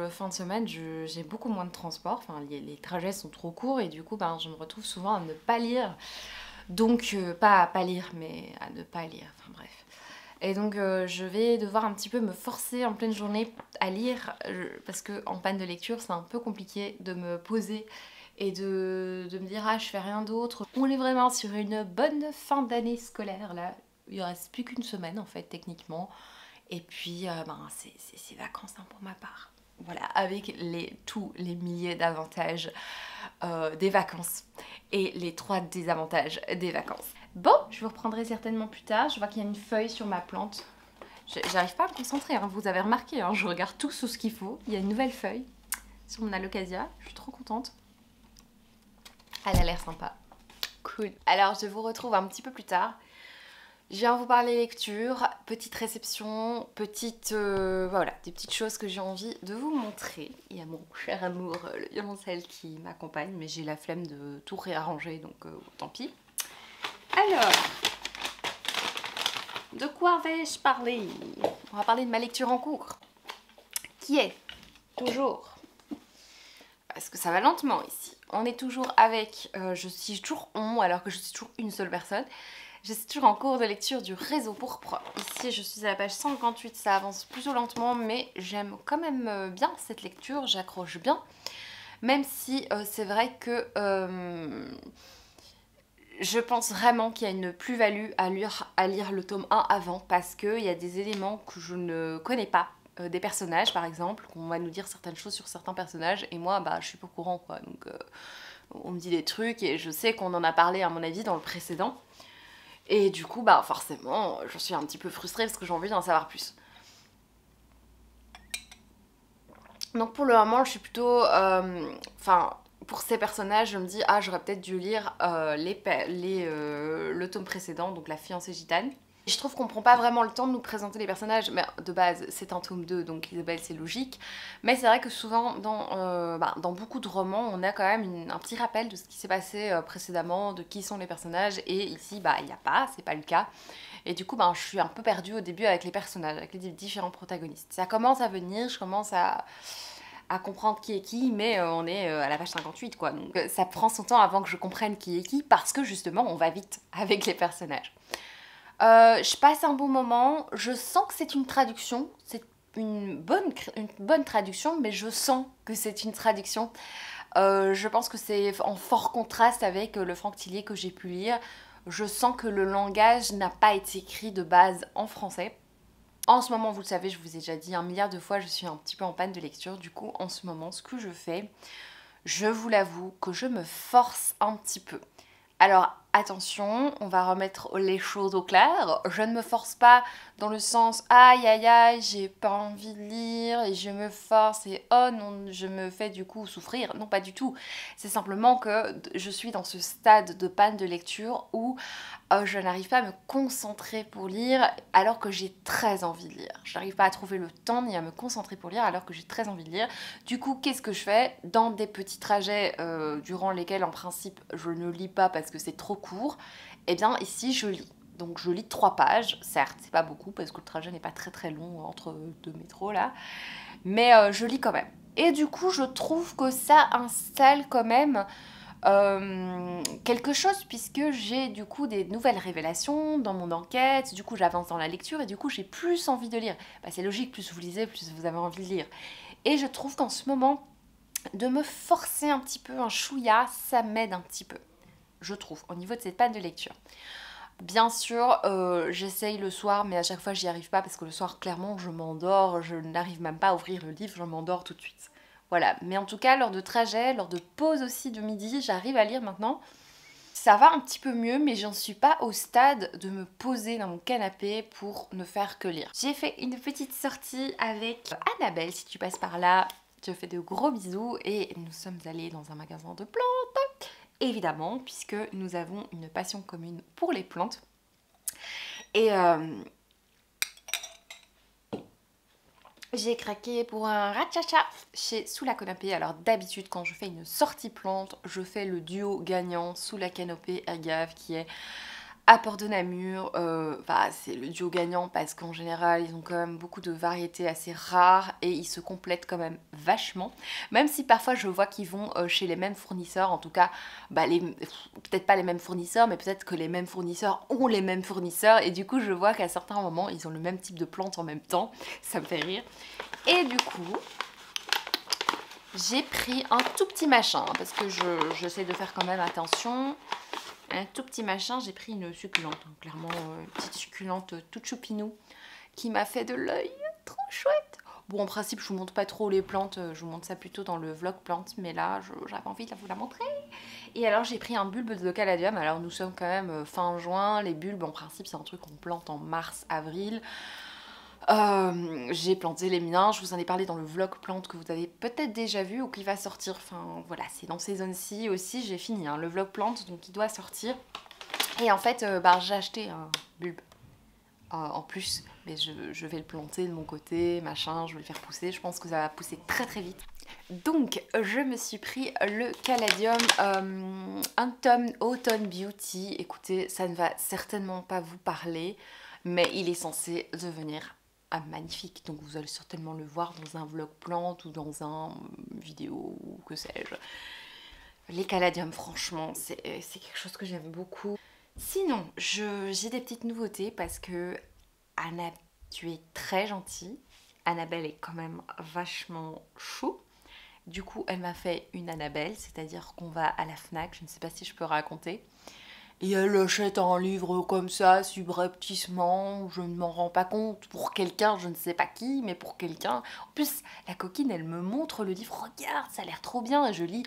fin de semaine j'ai beaucoup moins de transport, enfin les trajets sont trop courts et du coup je me retrouve souvent à ne pas lire. Donc pas à pas lire mais à ne pas lire, enfin bref. Et donc je vais devoir un petit peu me forcer en pleine journée à lire parce que en panne de lecture c'est un peu compliqué de me poser et de me dire ah je fais rien d'autre. On est vraiment sur une bonne fin d'année scolaire là, il ne reste plus qu'une semaine en fait techniquement. Et puis c'est vacances hein, pour ma part. Voilà, avec tous les milliers d'avantages des vacances et les 3 désavantages des vacances. Bon, je vous reprendrai certainement plus tard. Je vois qu'il y a une feuille sur ma plante. J'arrive pas à me concentrer, hein. Vous avez remarqué, hein, je regarde tout sous ce qu'il faut. Il y a une nouvelle feuille sur mon alocasia. Je suis trop contente. Elle a l'air sympa. Cool. Alors je vous retrouve un petit peu plus tard. Je viens vous parler lecture petite réception, voilà, des petites choses que j'ai envie de vous montrer. Il y a mon cher amour, le violoncelle qui m'accompagne, mais j'ai la flemme de tout réarranger, donc tant pis. Alors, de quoi vais-je parler? On va parler de ma lecture en cours, qui est toujours, parce que ça va lentement ici, on est toujours avec, je suis toujours on, alors que je suis toujours une seule personne. Je suis toujours en cours de lecture du Réseau pourpre. Ici, je suis à la page 158, ça avance plutôt lentement, mais j'aime quand même bien cette lecture, j'accroche bien. Même si c'est vrai que je pense vraiment qu'il y a une plus-value à lire le tome 1 avant, parce qu'il y a des éléments que je ne connais pas. Des personnages, par exemple, qu'on va nous dire certaines choses sur certains personnages, et moi, bah, je suis pas au courant, quoi. Donc, on me dit des trucs, et je sais qu'on en a parlé, à mon avis, dans le précédent. Et du coup, bah forcément, je suis un petit peu frustrée parce que j'ai envie d'en savoir plus. Donc pour le moment, je suis plutôt... Enfin, pour ces personnages, je me dis, ah, j'aurais peut-être dû lire le tome précédent, donc La fiancée gitane. Je trouve qu'on prend pas vraiment le temps de nous présenter les personnages, mais de base c'est un tome 2, donc Isabelle c'est logique, mais c'est vrai que souvent dans beaucoup de romans on a quand même un petit rappel de ce qui s'est passé précédemment, de qui sont les personnages, et ici il n'y a pas, c'est pas le cas, et du coup je suis un peu perdue au début avec les personnages, avec les différents protagonistes. Ça commence à venir, je commence à comprendre qui est qui, mais on est à la page 58 quoi, donc ça prend son temps avant que je comprenne qui est qui, parce que justement on va vite avec les personnages. Je passe un bon moment, je sens que c'est une traduction, c'est une bonne traduction, mais je sens que c'est une traduction. Je pense que c'est en fort contraste avec le Franck Tillier que j'ai pu lire. Je sens que le langage n'a pas été écrit de base en français. En ce moment, vous le savez, je vous ai déjà dit 1 milliard de fois, je suis un petit peu en panne de lecture. Du coup, en ce moment, ce que je fais, je vous l'avoue que je me force un petit peu. Alors attention, on va remettre les choses au clair. Je ne me force pas dans le sens aïe aïe aïe, j'ai pas envie de lire et je me force et oh non, je me fais du coup souffrir. Non, pas du tout. C'est simplement que je suis dans ce stade de panne de lecture où je n'arrive pas à me concentrer pour lire alors que j'ai très envie de lire. Je n'arrive pas à trouver le temps ni à me concentrer pour lire alors que j'ai très envie de lire. Du coup, qu'est-ce que je fais? Dans des petits trajets durant lesquels en principe je ne lis pas parce que c'est trop court, et bien ici je lis. Donc je lis 3 pages, certes c'est pas beaucoup parce que le trajet n'est pas très très long entre 2 métros là, mais je lis quand même. Et du coup je trouve que ça installe quand même quelque chose, puisque j'ai du coup des nouvelles révélations dans mon enquête, du coup j'avance dans la lecture et du coup j'ai plus envie de lire. Bah, c'est logique, plus vous lisez, plus vous avez envie de lire. Et je trouve qu'en ce moment, de me forcer un petit peu, un chouïa, ça m'aide un petit peu, je trouve, au niveau de cette panne de lecture. Bien sûr, j'essaye le soir, mais à chaque fois j'y arrive pas parce que le soir, clairement, je m'endors, je n'arrive même pas à ouvrir le livre, je m'endors tout de suite. Voilà, mais en tout cas, lors de trajet, lors de pause aussi de midi, j'arrive à lire maintenant. Ça va un petit peu mieux, mais j'en suis pas au stade de me poser dans mon canapé pour ne faire que lire. J'ai fait une petite sortie avec Annabelle, si tu passes par là, je te fais de gros bisous, et nous sommes allés dans un magasin de plantes, évidemment, puisque nous avons une passion commune pour les plantes. Et j'ai craqué pour un rachacha chez Sous la Canopée. Alors d'habitude quand je fais une sortie plante, je fais le duo gagnant Sous la Canopée Agave qui est à Port de Namur. C'est le duo gagnant parce qu'en général ils ont quand même beaucoup de variétés assez rares et ils se complètent quand même vachement. Même si parfois je vois qu'ils vont chez les mêmes fournisseurs, en tout cas peut-être pas les mêmes fournisseurs, mais peut-être que les mêmes fournisseurs ont les mêmes fournisseurs, et du coup je vois qu'à certains moments ils ont le même type de plantes en même temps, ça me fait rire. Et du coup j'ai pris un tout petit machin parce que j'essaie de faire quand même attention. Un tout petit machin, j'ai pris une succulente, donc clairement une petite succulente toute choupinou qui m'a fait de l'œil, trop chouette. Bon, en principe je vous montre pas trop les plantes, je vous montre ça plutôt dans le vlog plantes, mais là j'avais envie de vous la montrer. Et alors j'ai pris un bulbe de caladium. Alors nous sommes quand même fin juin, les bulbes en principe c'est un truc qu'on plante en mars, avril. J'ai planté les miens, je vous en ai parlé dans le vlog plante que vous avez peut-être déjà vu ou qui va sortir, enfin voilà, c'est dans ces zones-ci aussi, j'ai fini le vlog plante, donc il doit sortir. Et en fait, j'ai acheté un bulbe En plus, mais je vais le planter de mon côté, machin, je vais le faire pousser. Je pense que ça va pousser très très vite. Donc, je me suis pris le Caladium Autumn Beauty. Écoutez, ça ne va certainement pas vous parler, mais il est censé devenir magnifique. Donc, vous allez certainement le voir dans un vlog plante ou dans un vidéo ou que sais-je. Les Caladium, franchement, c'est quelque chose que j'aime beaucoup. Sinon, j'ai des petites nouveautés parce que Anna, tu es très gentille. Annabelle est quand même vachement chou. Du coup, elle m'a fait une Annabelle, c'est-à-dire qu'on va à la Fnac, je ne sais pas si je peux raconter. Et elle achète un livre comme ça, subrepticement, je ne m'en rends pas compte, pour quelqu'un, je ne sais pas qui, mais pour quelqu'un. En plus, la coquine, elle me montre le livre, regarde, ça a l'air trop bien, et je lis,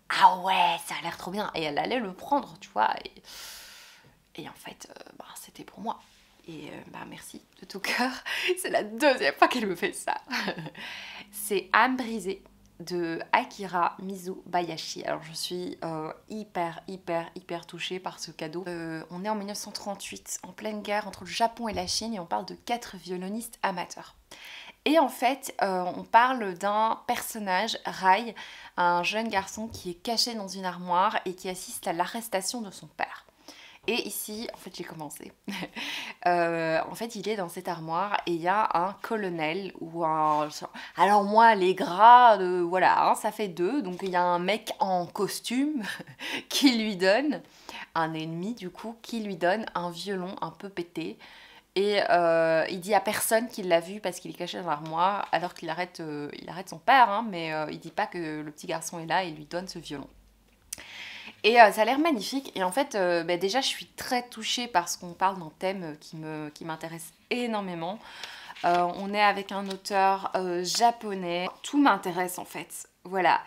ah ouais, ça a l'air trop bien, et elle allait le prendre, tu vois. Et en fait, c'était pour moi. Et merci de tout cœur. C'est la deuxième fois qu'elle me fait ça. C'est Âme brisée de Akira Mizubayashi. Alors je suis hyper touchée par ce cadeau. On est en 1938, en pleine guerre entre le Japon et la Chine, et on parle de 4 violonistes amateurs. Et en fait, on parle d'un personnage, Rai, un jeune garçon qui est caché dans une armoire et qui assiste à l'arrestation de son père. Et ici, en fait, j'ai commencé. En fait, il est dans cette armoire et il y a un colonel ou un... Alors moi, les grades, voilà, hein, ça fait 2. Donc il y a un mec en costume qui lui donne, un ennemi du coup, qui lui donne un violon un peu pété. Et il dit à personne qu'il l'a vu parce qu'il est caché dans l'armoire, alors qu'il arrête son père, hein, mais il dit pas que le petit garçon est là et il lui donne ce violon. Et ça a l'air magnifique. Et en fait, déjà, je suis très touchée parce qu'on parle d'un thème qui m'intéresse énormément. On est avec un auteur japonais. Tout m'intéresse en fait. Voilà.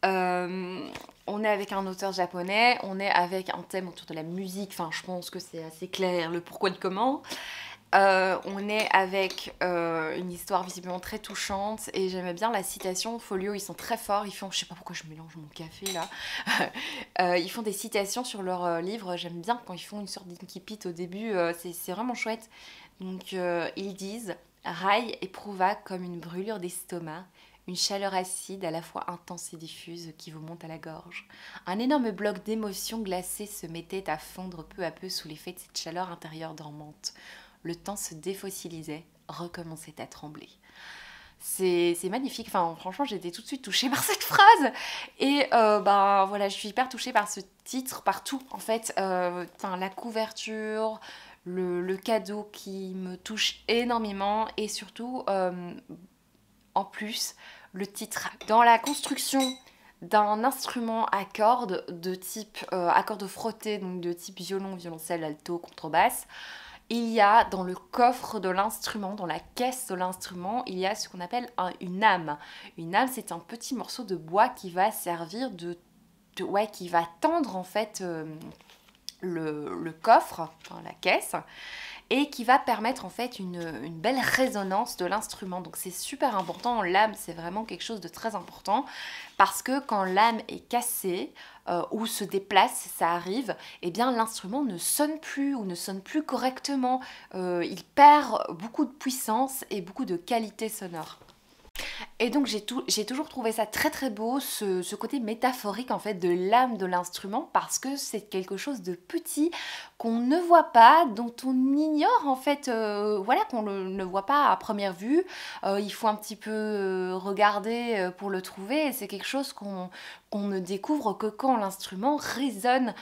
On est avec un auteur japonais. On est avec un thème autour de la musique. Enfin, je pense que c'est assez clair le pourquoi, le comment. On est avec une histoire visiblement très touchante et j'aimais bien la citation. Folio, ils sont très forts, ils font, je sais pas pourquoi je mélange mon café là, ils font des citations sur leurs livres. J'aime bien quand ils font une sorte d'incipit au début, c'est vraiment chouette. Donc ils disent: Rai éprouva comme une brûlure d'estomac, une chaleur acide à la fois intense et diffuse qui vous monte à la gorge. Un énorme bloc d'émotions glacées se mettait à fondre peu à peu sous l'effet de cette chaleur intérieure dormante. Le temps se défossilisait, recommençait à trembler. C'est magnifique, enfin franchement j'étais tout de suite touchée par cette phrase. Et voilà, je suis hyper touchée par ce titre, par tout en fait. La couverture, le cadeau qui me touche énormément et surtout en plus le titre. Dans la construction d'un instrument à cordes de type à cordes frottées, donc de type violon, violoncelle, alto, contrebasse, il y a dans le coffre de l'instrument, dans la caisse de l'instrument, il y a ce qu'on appelle une âme. Une âme, c'est un petit morceau de bois qui va servir qui va tendre en fait le coffre, enfin, la caisse, et qui va permettre en fait une belle résonance de l'instrument. Donc c'est super important, l'âme c'est vraiment quelque chose de très important parce que quand l'âme est cassée ou se déplace, ça arrive, eh bien l'instrument ne sonne plus ou ne sonne plus correctement, il perd beaucoup de puissance et beaucoup de qualité sonore. Et donc j'ai toujours trouvé ça très très beau, ce côté métaphorique en fait de l'âme de l'instrument, parce que c'est quelque chose de petit qu'on ne voit pas, dont on ignore en fait, qu'on ne voit pas à première vue. Il faut un petit peu regarder pour le trouver, et c'est quelque chose qu'on ne découvre que quand l'instrument résonne.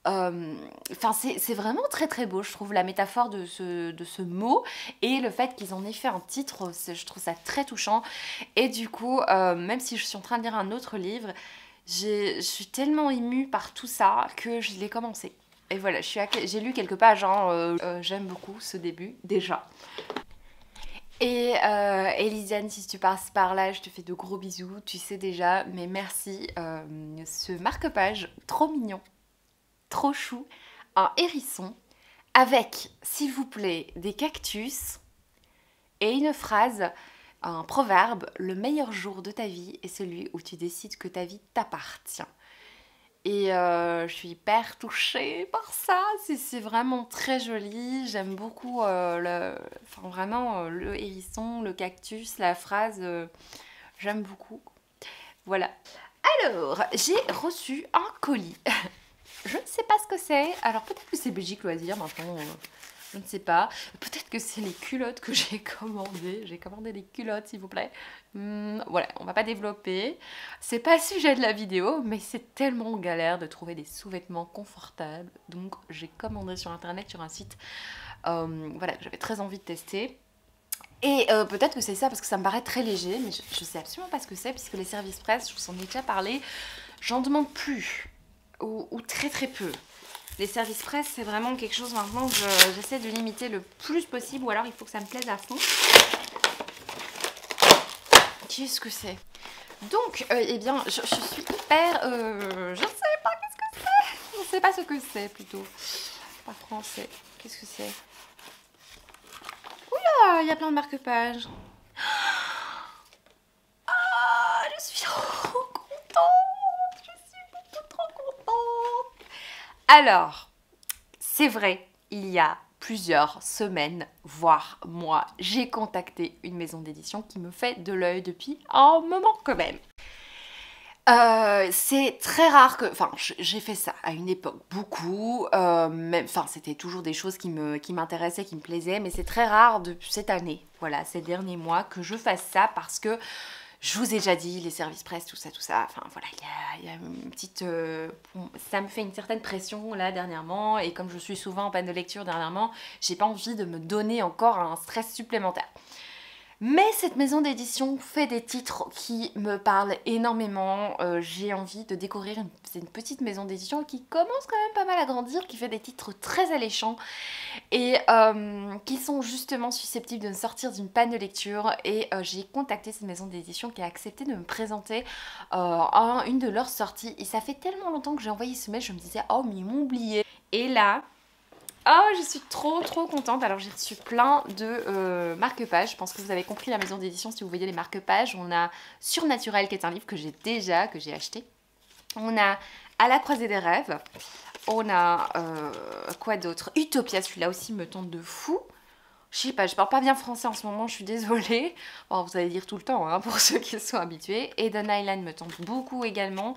C'est vraiment très très beau, je trouve, la métaphore de ce mot et le fait qu'ils en aient fait un titre, je trouve ça très touchant. Et du coup, même si je suis en train de lire un autre livre, je suis tellement émue par tout ça que je l'ai commencé. Et voilà, j'ai lu quelques pages, j'aime beaucoup ce début déjà. Et Elisiane, si tu passes par là, je te fais de gros bisous, tu sais déjà, mais merci. Ce marque-page, trop mignon, trop chou, un hérisson avec, s'il vous plaît, des cactus et une phrase, un proverbe: le meilleur jour de ta vie est celui où tu décides que ta vie t'appartient. et je suis hyper touchée par ça. C'est vraiment très joli. J'aime beaucoup enfin, vraiment le hérisson, le cactus, la phrase. J'aime beaucoup. Voilà. Alors, j'ai reçu un colis. Je ne sais pas ce que c'est. Alors peut-être que c'est Belgique Loisirs maintenant. Je ne sais pas. Peut-être que c'est les culottes que j'ai commandées. J'ai commandé des culottes, s'il vous plaît. Voilà, on va pas développer. C'est pas le sujet de la vidéo, mais c'est tellement galère de trouver des sous-vêtements confortables. Donc j'ai commandé sur internet, sur un site voilà, que j'avais très envie de tester. Et peut-être que c'est ça parce que ça me paraît très léger, mais je sais absolument pas ce que c'est puisque les services presse, je vous en ai déjà parlé, j'en demande plus ou très très peu. Les services presse, c'est vraiment quelque chose maintenant que j'essaie de limiter le plus possible ou alors il faut que ça me plaise à fond. Qu'est-ce que c'est? Donc, eh bien, je suis hyper... je ne sais pas qu'est-ce que c'est. Je ne sais pas ce que c'est plutôt. Pas français. Qu'est-ce que c'est? Oula, il y a plein de marque-pages. Ah, je suis trop contente. Je suis beaucoup trop contente. Alors, c'est vrai, il y a plusieurs semaines, voire mois, j'ai contacté une maison d'édition qui me fait de l'œil depuis un moment quand même. C'est très rare que... Enfin, j'ai fait ça à une époque beaucoup, enfin, c'était toujours des choses qui m'intéressaient, qui me plaisaient, mais c'est très rare depuis cette année, voilà, ces derniers mois, que je fasse ça parce que je vous ai déjà dit, les services presse, tout ça, enfin voilà, il y a une petite... ça me fait une certaine pression là dernièrement, et comme je suis souvent en panne de lecture dernièrement, j'ai pas envie de me donner encore un stress supplémentaire. Mais cette maison d'édition fait des titres qui me parlent énormément. J'ai envie de découvrir c'est une petite maison d'édition qui commence quand même pas mal à grandir, qui fait des titres très alléchants et qui sont justement susceptibles de me sortir d'une panne de lecture. Et j'ai contacté cette maison d'édition qui a accepté de me présenter à une de leurs sorties. Et ça fait tellement longtemps que j'ai envoyé ce mail, je me disais oh mais ils m'ont oublié. Et là... Oh, je suis trop contente. Alors j'ai reçu plein de marque-pages. Je pense que vous avez compris la maison d'édition si vous voyez les marque-pages. On a Surnaturel qui est un livre que j'ai acheté. On a À la croisée des rêves. On a quoi d'autre? Utopia, celui-là aussi me tente de fou. Je sais pas, je parle pas bien français en ce moment, je suis désolée. Bon, vous allez lire tout le temps hein, pour ceux qui sont habitués. Eden Island me tente beaucoup également.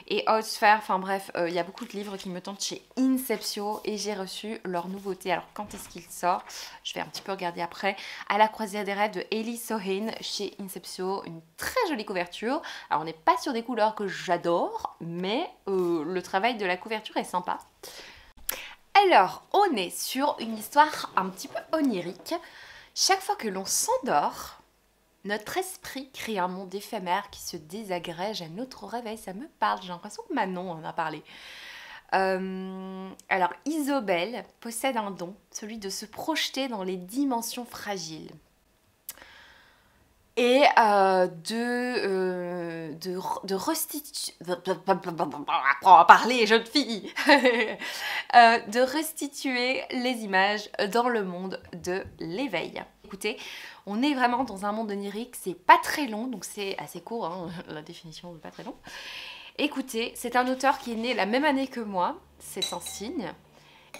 Et Outsphere, enfin bref, il y a beaucoup de livres qui me tentent chez Inceptio et j'ai reçu leur nouveauté. Alors quand est-ce qu'il sort? Je vais un petit peu regarder après. À la croisée des rêves de Elie Sohin chez Inceptio, une très jolie couverture. Alors on n'est pas sur des couleurs que j'adore, mais le travail de la couverture est sympa. Alors, on est sur une histoire un petit peu onirique. Chaque fois que l'on s'endort, notre esprit crée un monde éphémère qui se désagrège à notre réveil. Ça me parle, j'ai l'impression que Manon en a parlé. Alors, Isobel possède un don, celui de se projeter dans les dimensions fragiles. Et de restituer... Apprends à parler, jeune fille. De restituer les images dans le monde de l'éveil. Écoutez, on est vraiment dans un monde onirique, c'est pas très long, donc c'est assez court, hein, la définition de pas très long. Écoutez, c'est un auteur qui est né la même année que moi, c'est un signe.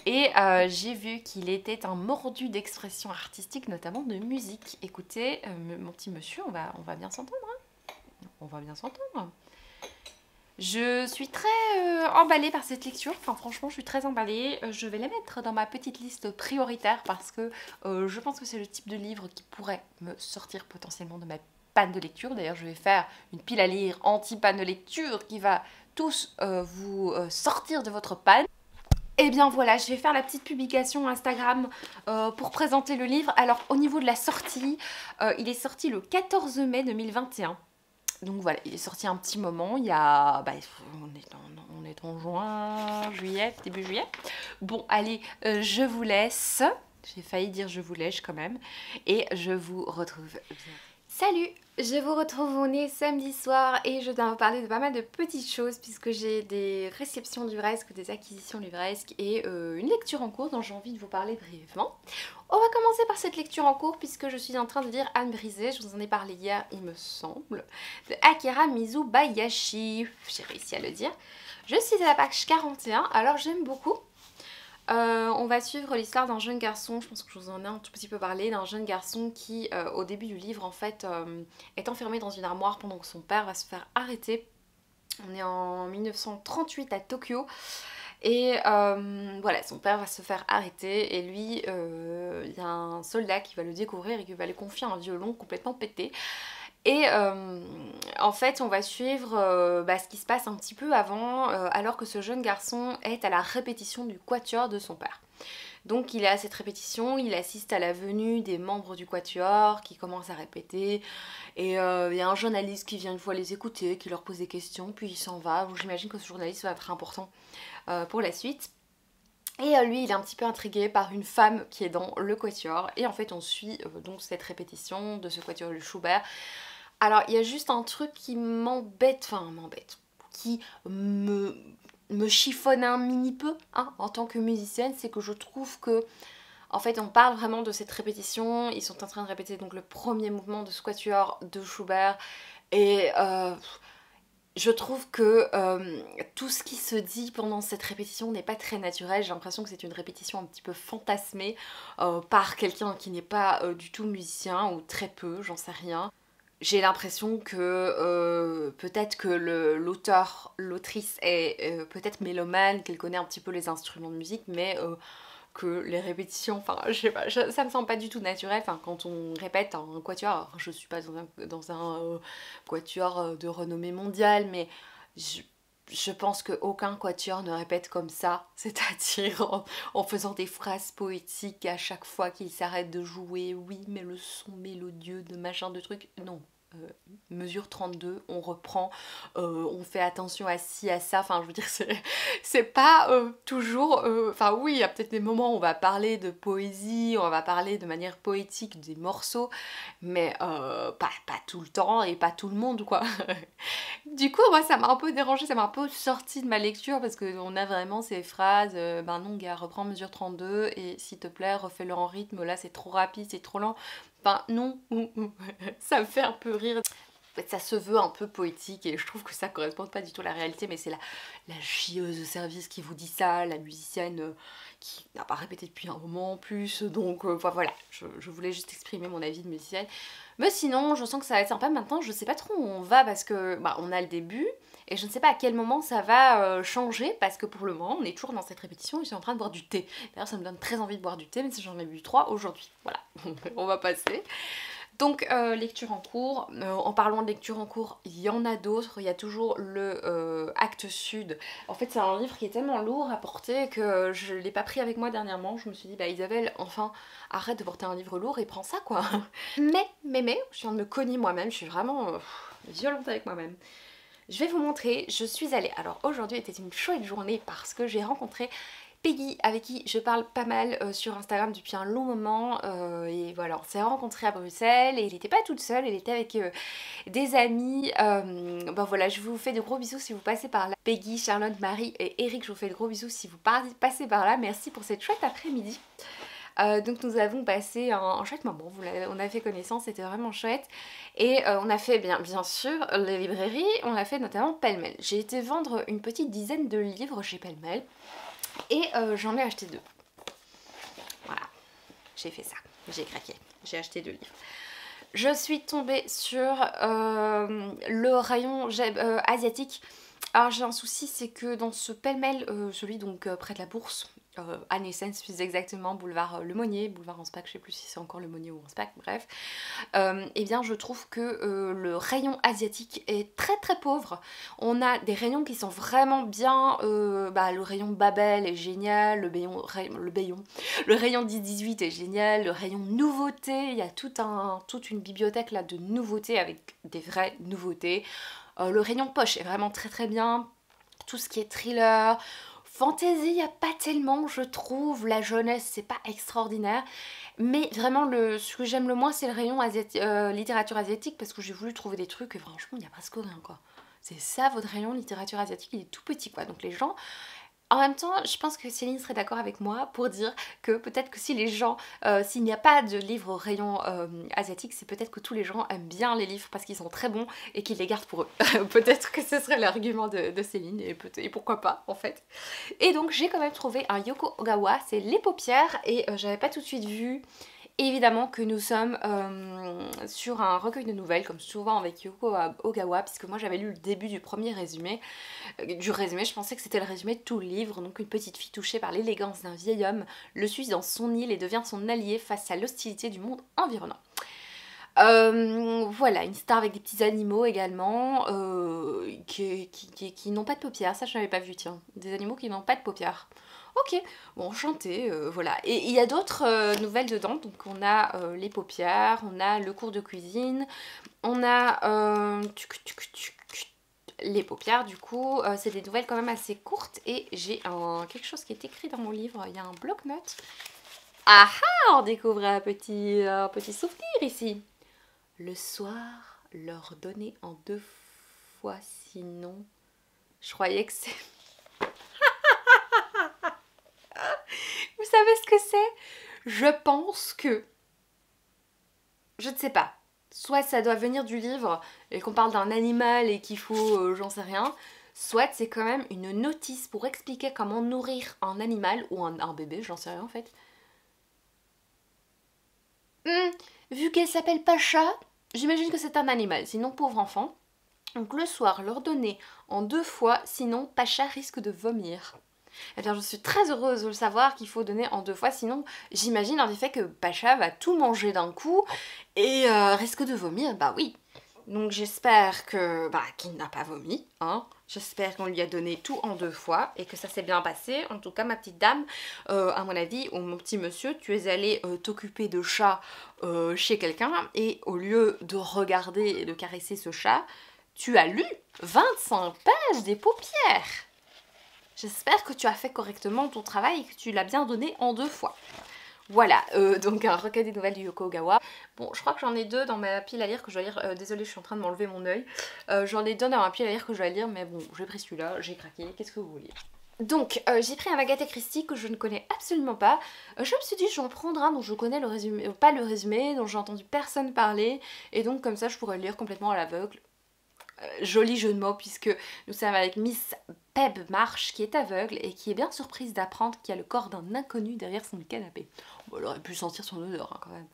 Et j'ai vu qu'il était un mordu d'expression artistique, notamment de musique. Écoutez, mon petit monsieur, on va bien s'entendre. Hein, on va bien s'entendre. Je suis très emballée par cette lecture. Enfin, franchement, je suis très emballée. Je vais la mettre dans ma petite liste prioritaire parce que je pense que c'est le type de livre qui pourrait me sortir potentiellement de ma panne de lecture. D'ailleurs, je vais faire une pile à lire anti-panne de lecture qui va tous vous sortir de votre panne. Et bien voilà, je vais faire la petite publication Instagram pour présenter le livre. Alors au niveau de la sortie, il est sorti le 14 mai 2021. Donc voilà, il est sorti un petit moment, il y a... Bah, on est en juin, juillet, début juillet. Bon allez, je vous laisse. J'ai failli dire je vous lèche quand même. Et je vous retrouve bientôt. Salut! Je vous retrouve au nez samedi soir et je dois vous parler de pas mal de petites choses puisque j'ai des réceptions livresques, des acquisitions livresques et une lecture en cours dont j'ai envie de vous parler brièvement. On va commencer par cette lecture en cours puisque je suis en train de lire Âme brisée, je vous en ai parlé hier il me semble, de Akira Mizubayashi, j'ai réussi à le dire. Je suis à la page 41, alors j'aime beaucoup. On va suivre l'histoire d'un jeune garçon, je pense que je vous en ai un tout petit peu parlé, d'un jeune garçon qui au début du livre en fait est enfermé dans une armoire pendant que son père va se faire arrêter. On est en 1938 à Tokyo et voilà, son père va se faire arrêter et lui, il y a un soldat qui va le découvrir et qui va lui confier un violon complètement pété. Et en fait, on va suivre ce qui se passe un petit peu avant, alors que ce jeune garçon est à la répétition du quatuor de son père. Donc il est à cette répétition, il assiste à la venue des membres du quatuor qui commencent à répéter. Et il y a un journaliste qui vient une fois les écouter, qui leur pose des questions, puis il s'en va. J'imagine que ce journaliste va être important pour la suite. Et lui, il est un petit peu intrigué par une femme qui est dans le quatuor. Et en fait, on suit donc cette répétition de ce quatuor de Schubert. Alors, il y a juste un truc qui m'embête, qui me chiffonne un mini peu hein, en tant que musicienne, c'est que je trouve que, en fait, on parle vraiment de cette répétition. Ils sont en train de répéter donc le premier mouvement de ce quatuor de Schubert. Et je trouve que tout ce qui se dit pendant cette répétition n'est pas très naturel. J'ai l'impression que c'est une répétition un petit peu fantasmée par quelqu'un qui n'est pas du tout musicien ou très peu, j'en sais rien. J'ai l'impression que peut-être que l'auteur, l'autrice est peut-être mélomane, qu'elle connaît un petit peu les instruments de musique, mais que les répétitions, enfin je sais pas, ça me semble pas du tout naturel. Enfin quand on répète un quatuor, alors, je suis pas dans un quatuor de renommée mondiale, mais je pense qu'aucun quatuor ne répète comme ça, c'est-à-dire en faisant des phrases poétiques à chaque fois qu'il s'arrête de jouer. Oui, mais le son mélodieux de machin de truc, non. Mesure 32, on reprend, on fait attention à ci, à ça, enfin je veux dire c'est pas toujours, enfin oui il y a peut-être des moments où on va parler de poésie, on va parler de manière poétique des morceaux, mais pas tout le temps et pas tout le monde quoi. Du coup moi ça m'a un peu dérangée, ça m'a un peu sorti de ma lecture parce qu'on a vraiment ces phrases, ben non gars reprends mesure 32 et s'il te plaît refais-le en rythme, là c'est trop rapide, c'est trop lent. Enfin non, ça me fait un peu rire. En fait, ça se veut un peu poétique et je trouve que ça correspond pas du tout à la réalité, mais c'est la chieuse de service qui vous dit ça, la musicienne qui n'a pas répété depuis un moment en plus, donc voilà, je voulais juste exprimer mon avis de musicienne. Mais sinon, je sens que ça va être sympa maintenant, je sais pas trop où on va parce que bah, on a le début et je ne sais pas à quel moment ça va changer parce que pour le moment on est toujours dans cette répétition et je suis en train de boire du thé. D'ailleurs ça me donne très envie de boire du thé, mais si j'en ai bu 3 aujourd'hui, voilà, on va passer. Donc lecture en cours, en parlant de lecture en cours, il y en a d'autres, il y a toujours le Actes Sud. En fait c'est un livre qui est tellement lourd à porter que je ne l'ai pas pris avec moi dernièrement, je me suis dit bah Isabelle enfin arrête de porter un livre lourd et prends ça quoi. Mais, je viens de me cogner moi-même, je suis vraiment violente avec moi-même. Je vais vous montrer, je suis allée, alors aujourd'hui était une chouette journée parce que j'ai rencontré Peggy avec qui je parle pas mal sur Instagram depuis un long moment et voilà on s'est rencontrés à Bruxelles et elle n'était pas toute seule, elle était avec des amis, bon voilà je vous fais de gros bisous si vous passez par là. Peggy, Charlotte, Marie et Eric je vous fais de gros bisous si vous passez par là, merci pour cette chouette après-midi. Donc nous avons passé un chouette moment, on a fait connaissance, c'était vraiment chouette. Et on a fait bien sûr les librairies, on a fait notamment Pêle-Mêle. J'ai été vendre une petite dizaine de livres chez Pêle-Mêle et j'en ai acheté 2. Voilà, j'ai fait ça, j'ai craqué, j'ai acheté 2 livres. Je suis tombée sur le rayon asiatique. Alors j'ai un souci, c'est que dans ce Pêle-Mêle, celui donc près de la bourse, à Naissens plus exactement, boulevard Lemonnier, boulevard Anspach, je sais plus si c'est encore Lemonnier ou Anspach, bref, et bien je trouve que le rayon asiatique est très très pauvre. On a des rayons qui sont vraiment bien, le rayon Babel est génial, le rayon 10-18 est génial, le rayon nouveautés, il y a toute une bibliothèque là de nouveautés avec des vraies nouveautés. Le rayon poche est vraiment très très bien, tout ce qui est thriller, fantasy, il n'y a pas tellement je trouve, la jeunesse c'est pas extraordinaire, mais vraiment ce que j'aime le moins c'est le rayon littérature asiatique parce que j'ai voulu trouver des trucs et franchement il n'y a presque rien quoi. C'est ça votre rayon littérature asiatique, il est tout petit quoi, donc les gens En même temps, je pense que Céline serait d'accord avec moi pour dire que peut-être que si les gens, s'il n'y a pas de livres au rayon asiatique, c'est peut-être que tous les gens aiment bien les livres parce qu'ils sont très bons et qu'ils les gardent pour eux. Peut-être que ce serait l'argument de Céline et pourquoi pas en fait. Et donc j'ai quand même trouvé un Yoko Ogawa, c'est Les Paupières et j'avais pas tout de suite vu. Évidemment que nous sommes sur un recueil de nouvelles, comme souvent avec Yoko Ogawa, puisque moi j'avais lu le début du premier résumé. Je pensais que c'était le résumé de tout le livre. Donc une petite fille touchée par l'élégance d'un vieil homme le suit dans son île et devient son allié face à l'hostilité du monde environnant. Voilà, une star avec des petits animaux également, qui n'ont pas de paupières, ça je n'avais pas vu, tiens, des animaux qui n'ont pas de paupières. Ok, bon, enchanté, voilà. Et il y a d'autres nouvelles dedans, donc on a les paupières, on a le cours de cuisine, on a les paupières du coup, c'est des nouvelles quand même assez courtes et j'ai quelque chose qui est écrit dans mon livre, il y a un bloc-notes. Ah ah, on découvre un petit souvenir ici. Le soir, leur donner en 2 fois, sinon... Je croyais que c'est... Vous savez ce que c'est? Je pense que... Je ne sais pas. Soit ça doit venir du livre et qu'on parle d'un animal et qu'il faut... j'en sais rien. Soit c'est quand même une notice pour expliquer comment nourrir un animal ou un bébé, j'en sais rien en fait. Vu qu'elle s'appelle Pacha, j'imagine que c'est un animal, sinon pauvre enfant. Donc le soir, leur donner en 2 fois, sinon Pacha risque de vomir. Eh bien, je suis très heureuse de le savoir qu'il faut donner en 2 fois, sinon j'imagine en effet que Pacha va tout manger d'un coup et risque de vomir, bah oui. Donc j'espère que qu'il n'a pas vomi, hein. J'espère qu'on lui a donné tout en 2 fois et que ça s'est bien passé. En tout cas, ma petite dame, à mon avis, ou mon petit monsieur, tu es allé t'occuper de chat chez quelqu'un et au lieu de regarder et de caresser ce chat, tu as lu 25 pages des paupières. J'espère que tu as fait correctement ton travail et que tu l'as bien donné en 2 fois. Voilà, donc un recueil des nouvelles du Yoko Ogawa. Bon, je crois que j'en ai 2 dans ma pile à lire que je dois lire. Désolée, je suis en train de m'enlever mon œil. J'en ai 2 dans ma pile à lire que je dois lire, mais bon, j'ai pris celui-là, j'ai craqué. Qu'est-ce que vous voulez? Donc, j'ai pris un Agatha Christie que je ne connais absolument pas. Je me suis dit, je vais en prendre un dont je connais le résumé, pas le résumé, dont j'ai entendu personne parler. Et donc, comme ça, je pourrais le lire complètement à l'aveugle. Joli jeu de mots puisque nous sommes avec Miss Peb Marsh qui est aveugle et qui est bien surprise d'apprendre qu'il y a le corps d'un inconnu derrière son canapé. Bon, elle aurait pu sentir son odeur hein, quand même.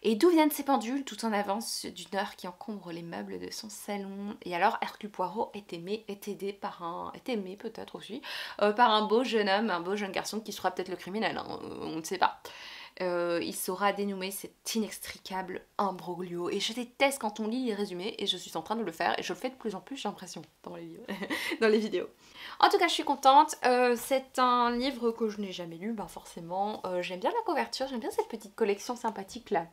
Et d'où viennent ces pendules tout en avance d'une heure qui encombre les meubles de son salon. Et alors Hercule Poirot est aimé, est aidé par un... est aimé peut-être aussi, par un beau jeune homme, un beau jeune garçon qui sera peut-être le criminel, hein, on ne sait pas. Il saura dénouer cet inextricable imbroglio. Et je déteste quand on lit les résumés et je suis en train de le faire et je le fais de plus en plus, j'ai l'impression, dans les livres, dans les vidéos. En tout cas, je suis contente. C'est un livre que je n'ai jamais lu, ben forcément. J'aime bien la couverture, j'aime bien cette petite collection sympathique là,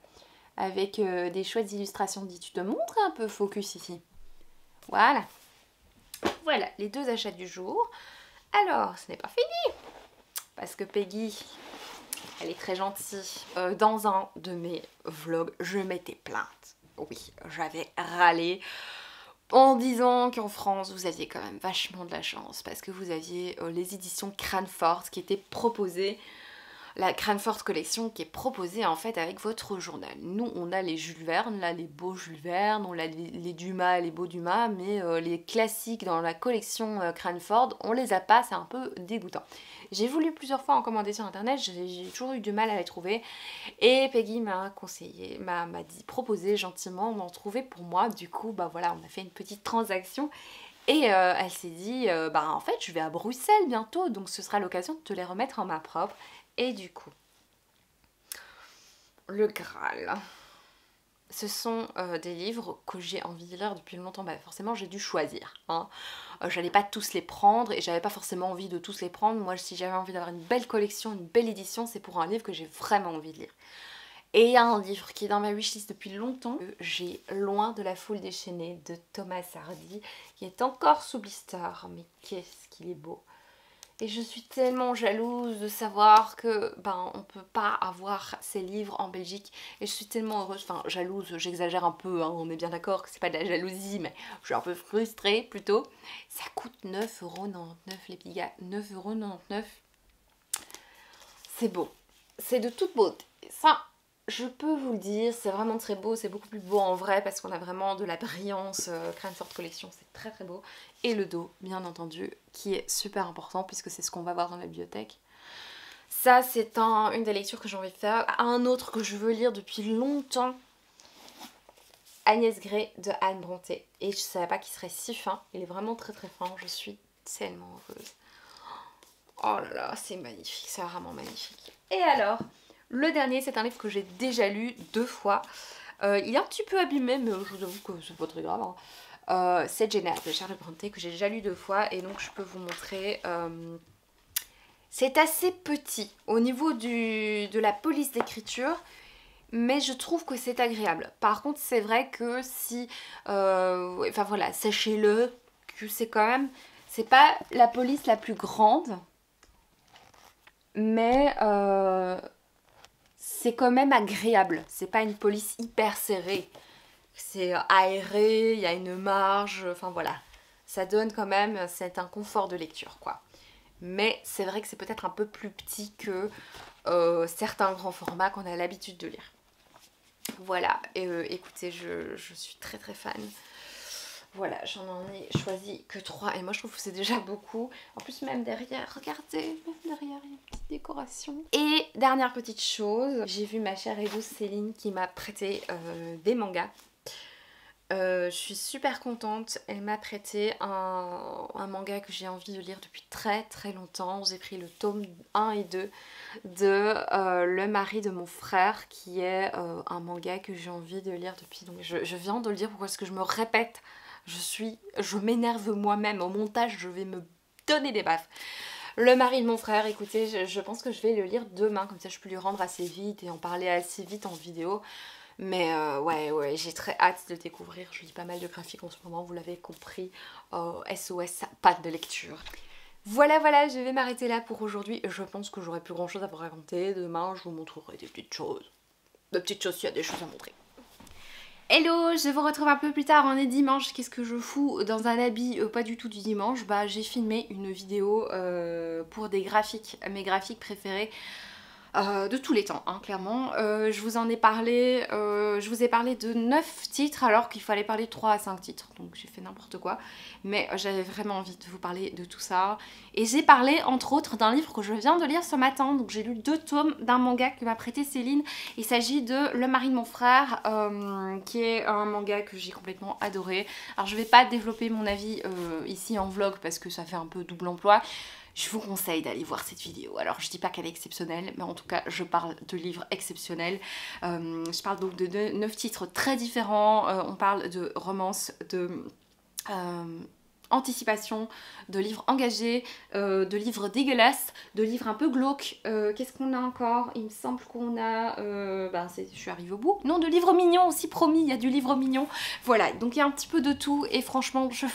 avec des chouettes illustrations. Dis, tu te montres un peu focus ici. Voilà. Voilà, les 2 achats du jour. Alors, ce n'est pas fini, parce que Peggy... elle est très gentille. Dans un de mes vlogs, je m'étais plainte. Oui, j'avais râlé en disant qu'en France, vous aviez quand même vachement de la chance parce que vous aviez les éditions Cranford qui étaient proposées. La Cranford Collection qui est proposée en fait avec votre journal. Nous, on a les Jules Verne, là, les beaux Jules Verne, on a les Dumas, les beaux Dumas, mais les classiques dans la collection Cranford, on les a pas, c'est un peu dégoûtant. J'ai voulu plusieurs fois en commander sur internet, j'ai toujours eu du mal à les trouver, et Peggy m'a conseillé, m'a proposé gentiment d'en trouver pour moi, du coup, bah voilà, on a fait une petite transaction, et elle s'est dit, bah en fait, je vais à Bruxelles bientôt, donc ce sera l'occasion de te les remettre en main propre. Et du coup, le Graal. Ce sont des livres que j'ai envie de lire depuis longtemps. Bah forcément, j'ai dû choisir. Hein. J'allais pas tous les prendre et j'avais pas forcément envie de tous les prendre. Moi, si j'avais envie d'avoir une belle collection, une belle édition, c'est pour un livre que j'ai vraiment envie de lire. Et il y a un livre qui est dans ma wishlist depuis longtemps. J'ai Loin de la foule déchaînée de Thomas Hardy, qui est encore sous blister. Mais qu'est-ce qu'il est beau! Et je suis tellement jalouse de savoir que ben on peut pas avoir ces livres en Belgique. Et je suis tellement heureuse, enfin jalouse, j'exagère un peu, hein, on est bien d'accord que c'est pas de la jalousie, mais je suis un peu frustrée plutôt. Ça coûte 9,99 € les petits gars, 9,99 €. C'est beau, c'est de toute beauté. Ça, je peux vous le dire, c'est vraiment très beau, c'est beaucoup plus beau en vrai parce qu'on a vraiment de la brillance. Cransford Collection, c'est très très beau. Et le dos, bien entendu, qui est super important puisque c'est ce qu'on va voir dans la bibliothèque. Ça, c'est une des lectures que j'ai envie de faire. Un autre que je veux lire depuis longtemps, Agnès Grey de Anne Brontë. Et je savais pas qu'il serait si fin, il est vraiment très très fin, je suis tellement heureuse. Oh là là, c'est magnifique, c'est vraiment magnifique. Et alors, le dernier, c'est un livre que j'ai déjà lu 2 fois. Il est un petit peu abîmé, mais je vous avoue que c'est pas très grave. Hein. C'est Jenna de Charlotte Brontë que j'ai déjà lu 2 fois et donc je peux vous montrer. C'est assez petit au niveau de la police d'écriture, mais je trouve que c'est agréable. Par contre, c'est vrai que si... enfin voilà, sachez-le, que c'est quand même... C'est pas la police la plus grande, mais c'est quand même agréable. C'est pas une police hyper serrée. C'est aéré, il y a une marge, enfin voilà. Ça donne quand même, c'est un confort de lecture quoi. Mais c'est vrai que c'est peut-être un peu plus petit que certains grands formats qu'on a l'habitude de lire. Voilà, et écoutez, je suis très très fan. Voilà, j'en ai choisi que 3 et moi je trouve que c'est déjà beaucoup. En plus même derrière, regardez, même derrière il y a une petite décoration. Et dernière petite chose, j'ai vu ma chère et douce Céline qui m'a prêté des mangas. Je suis super contente, elle m'a prêté un manga que j'ai envie de lire depuis très très longtemps. J'ai pris le tome 1 et 2 de Le mari de mon frère qui est un manga que j'ai envie de lire depuis. Donc je viens de le dire, pourquoi est-ce que je me répète? Je m'énerve moi-même, au montage je vais me donner des baffes. Le mari de mon frère, écoutez, je pense que je vais le lire demain, comme ça je peux lui rendre assez vite et en parler assez vite en vidéo. Mais ouais, j'ai très hâte de le découvrir. Je lis pas mal de graphiques en ce moment, vous l'avez compris. SOS, pas de lecture. Voilà, je vais m'arrêter là pour aujourd'hui. Je pense que j'aurai plus grand chose à vous raconter. Demain, je vous montrerai des petites choses. Des petites choses, s'il y a des choses à montrer. Hello, je vous retrouve un peu plus tard, on est dimanche, qu'est-ce que je fous dans un habit pas du tout du dimanche? Bah j'ai filmé une vidéo pour des graphiques, mes graphiques préférés de tous les temps, hein, clairement. Je vous en ai parlé, je vous ai parlé de 9 titres alors qu'il fallait parler de 3 à 5 titres, donc j'ai fait n'importe quoi. Mais j'avais vraiment envie de vous parler de tout ça. Et j'ai parlé entre autres d'un livre que je viens de lire ce matin, donc j'ai lu 2 tomes d'un manga que m'a prêté Céline. Il s'agit de Le mari de mon frère, qui est un manga que j'ai complètement adoré. Alors je vais pas développer mon avis ici en vlog parce que ça fait un peu double emploi. Je vous conseille d'aller voir cette vidéo. Alors je dis pas qu'elle est exceptionnelle, mais en tout cas je parle de livres exceptionnels. Je parle donc de 9 titres très différents. On parle de romance, de anticipation, de livres engagés, de livres dégueulasses, de livres un peu glauques. Qu'est-ce qu'on a encore? Il me semble qu'on a... je suis arrivée au bout. Non, de livres mignons aussi, promis, il y a du livre mignon. Voilà, donc il y a un petit peu de tout et franchement, je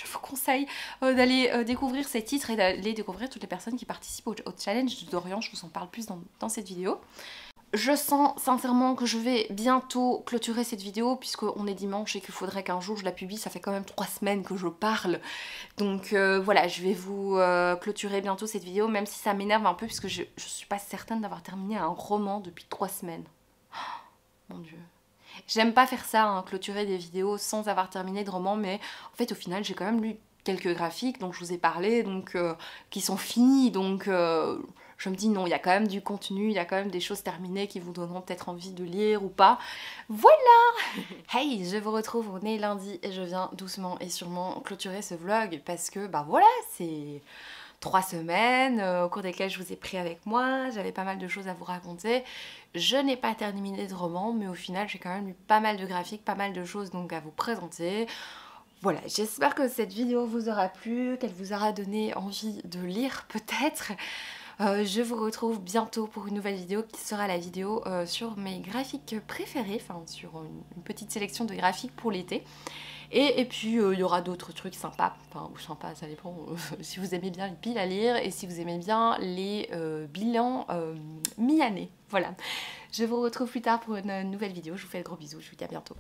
vous conseille d'aller découvrir ces titres et d'aller découvrir toutes les personnes qui participent au challenge de Dorian. Je vous en parle plus dans cette vidéo. Je sens sincèrement que je vais bientôt clôturer cette vidéo puisqu'on est dimanche et qu'il faudrait qu'un jour je la publie. Ça fait quand même 3 semaines que je parle. Donc voilà, je vais vous clôturer bientôt cette vidéo, même si ça m'énerve un peu puisque je suis pas certaine d'avoir terminé un roman depuis 3 semaines. Oh, mon dieu. J'aime pas faire ça, hein, clôturer des vidéos sans avoir terminé de roman, mais en fait au final j'ai quand même lu quelques graphiques dont je vous ai parlé, donc qui sont finis, donc je me dis non, il y a quand même du contenu, il y a quand même des choses terminées qui vous donneront peut-être envie de lire ou pas. Voilà. Hey, je vous retrouve, on est lundi et je viens doucement et sûrement clôturer ce vlog parce que bah voilà, c'est 3 semaines au cours desquelles je vous ai pris avec moi, j'avais pas mal de choses à vous raconter. Je n'ai pas terminé de roman, mais au final j'ai quand même eu pas mal de graphiques, pas mal de choses donc à vous présenter. Voilà, j'espère que cette vidéo vous aura plu, qu'elle vous aura donné envie de lire peut-être. Je vous retrouve bientôt pour une nouvelle vidéo qui sera la vidéo sur mes graphiques préférés, enfin sur une petite sélection de graphiques pour l'été. Et puis il y aura d'autres trucs sympas, enfin ou sympas, ça dépend si vous aimez bien les piles à lire et si vous aimez bien les bilans mi-année. Voilà, je vous retrouve plus tard pour une nouvelle vidéo, je vous fais de gros bisous, je vous dis à bientôt.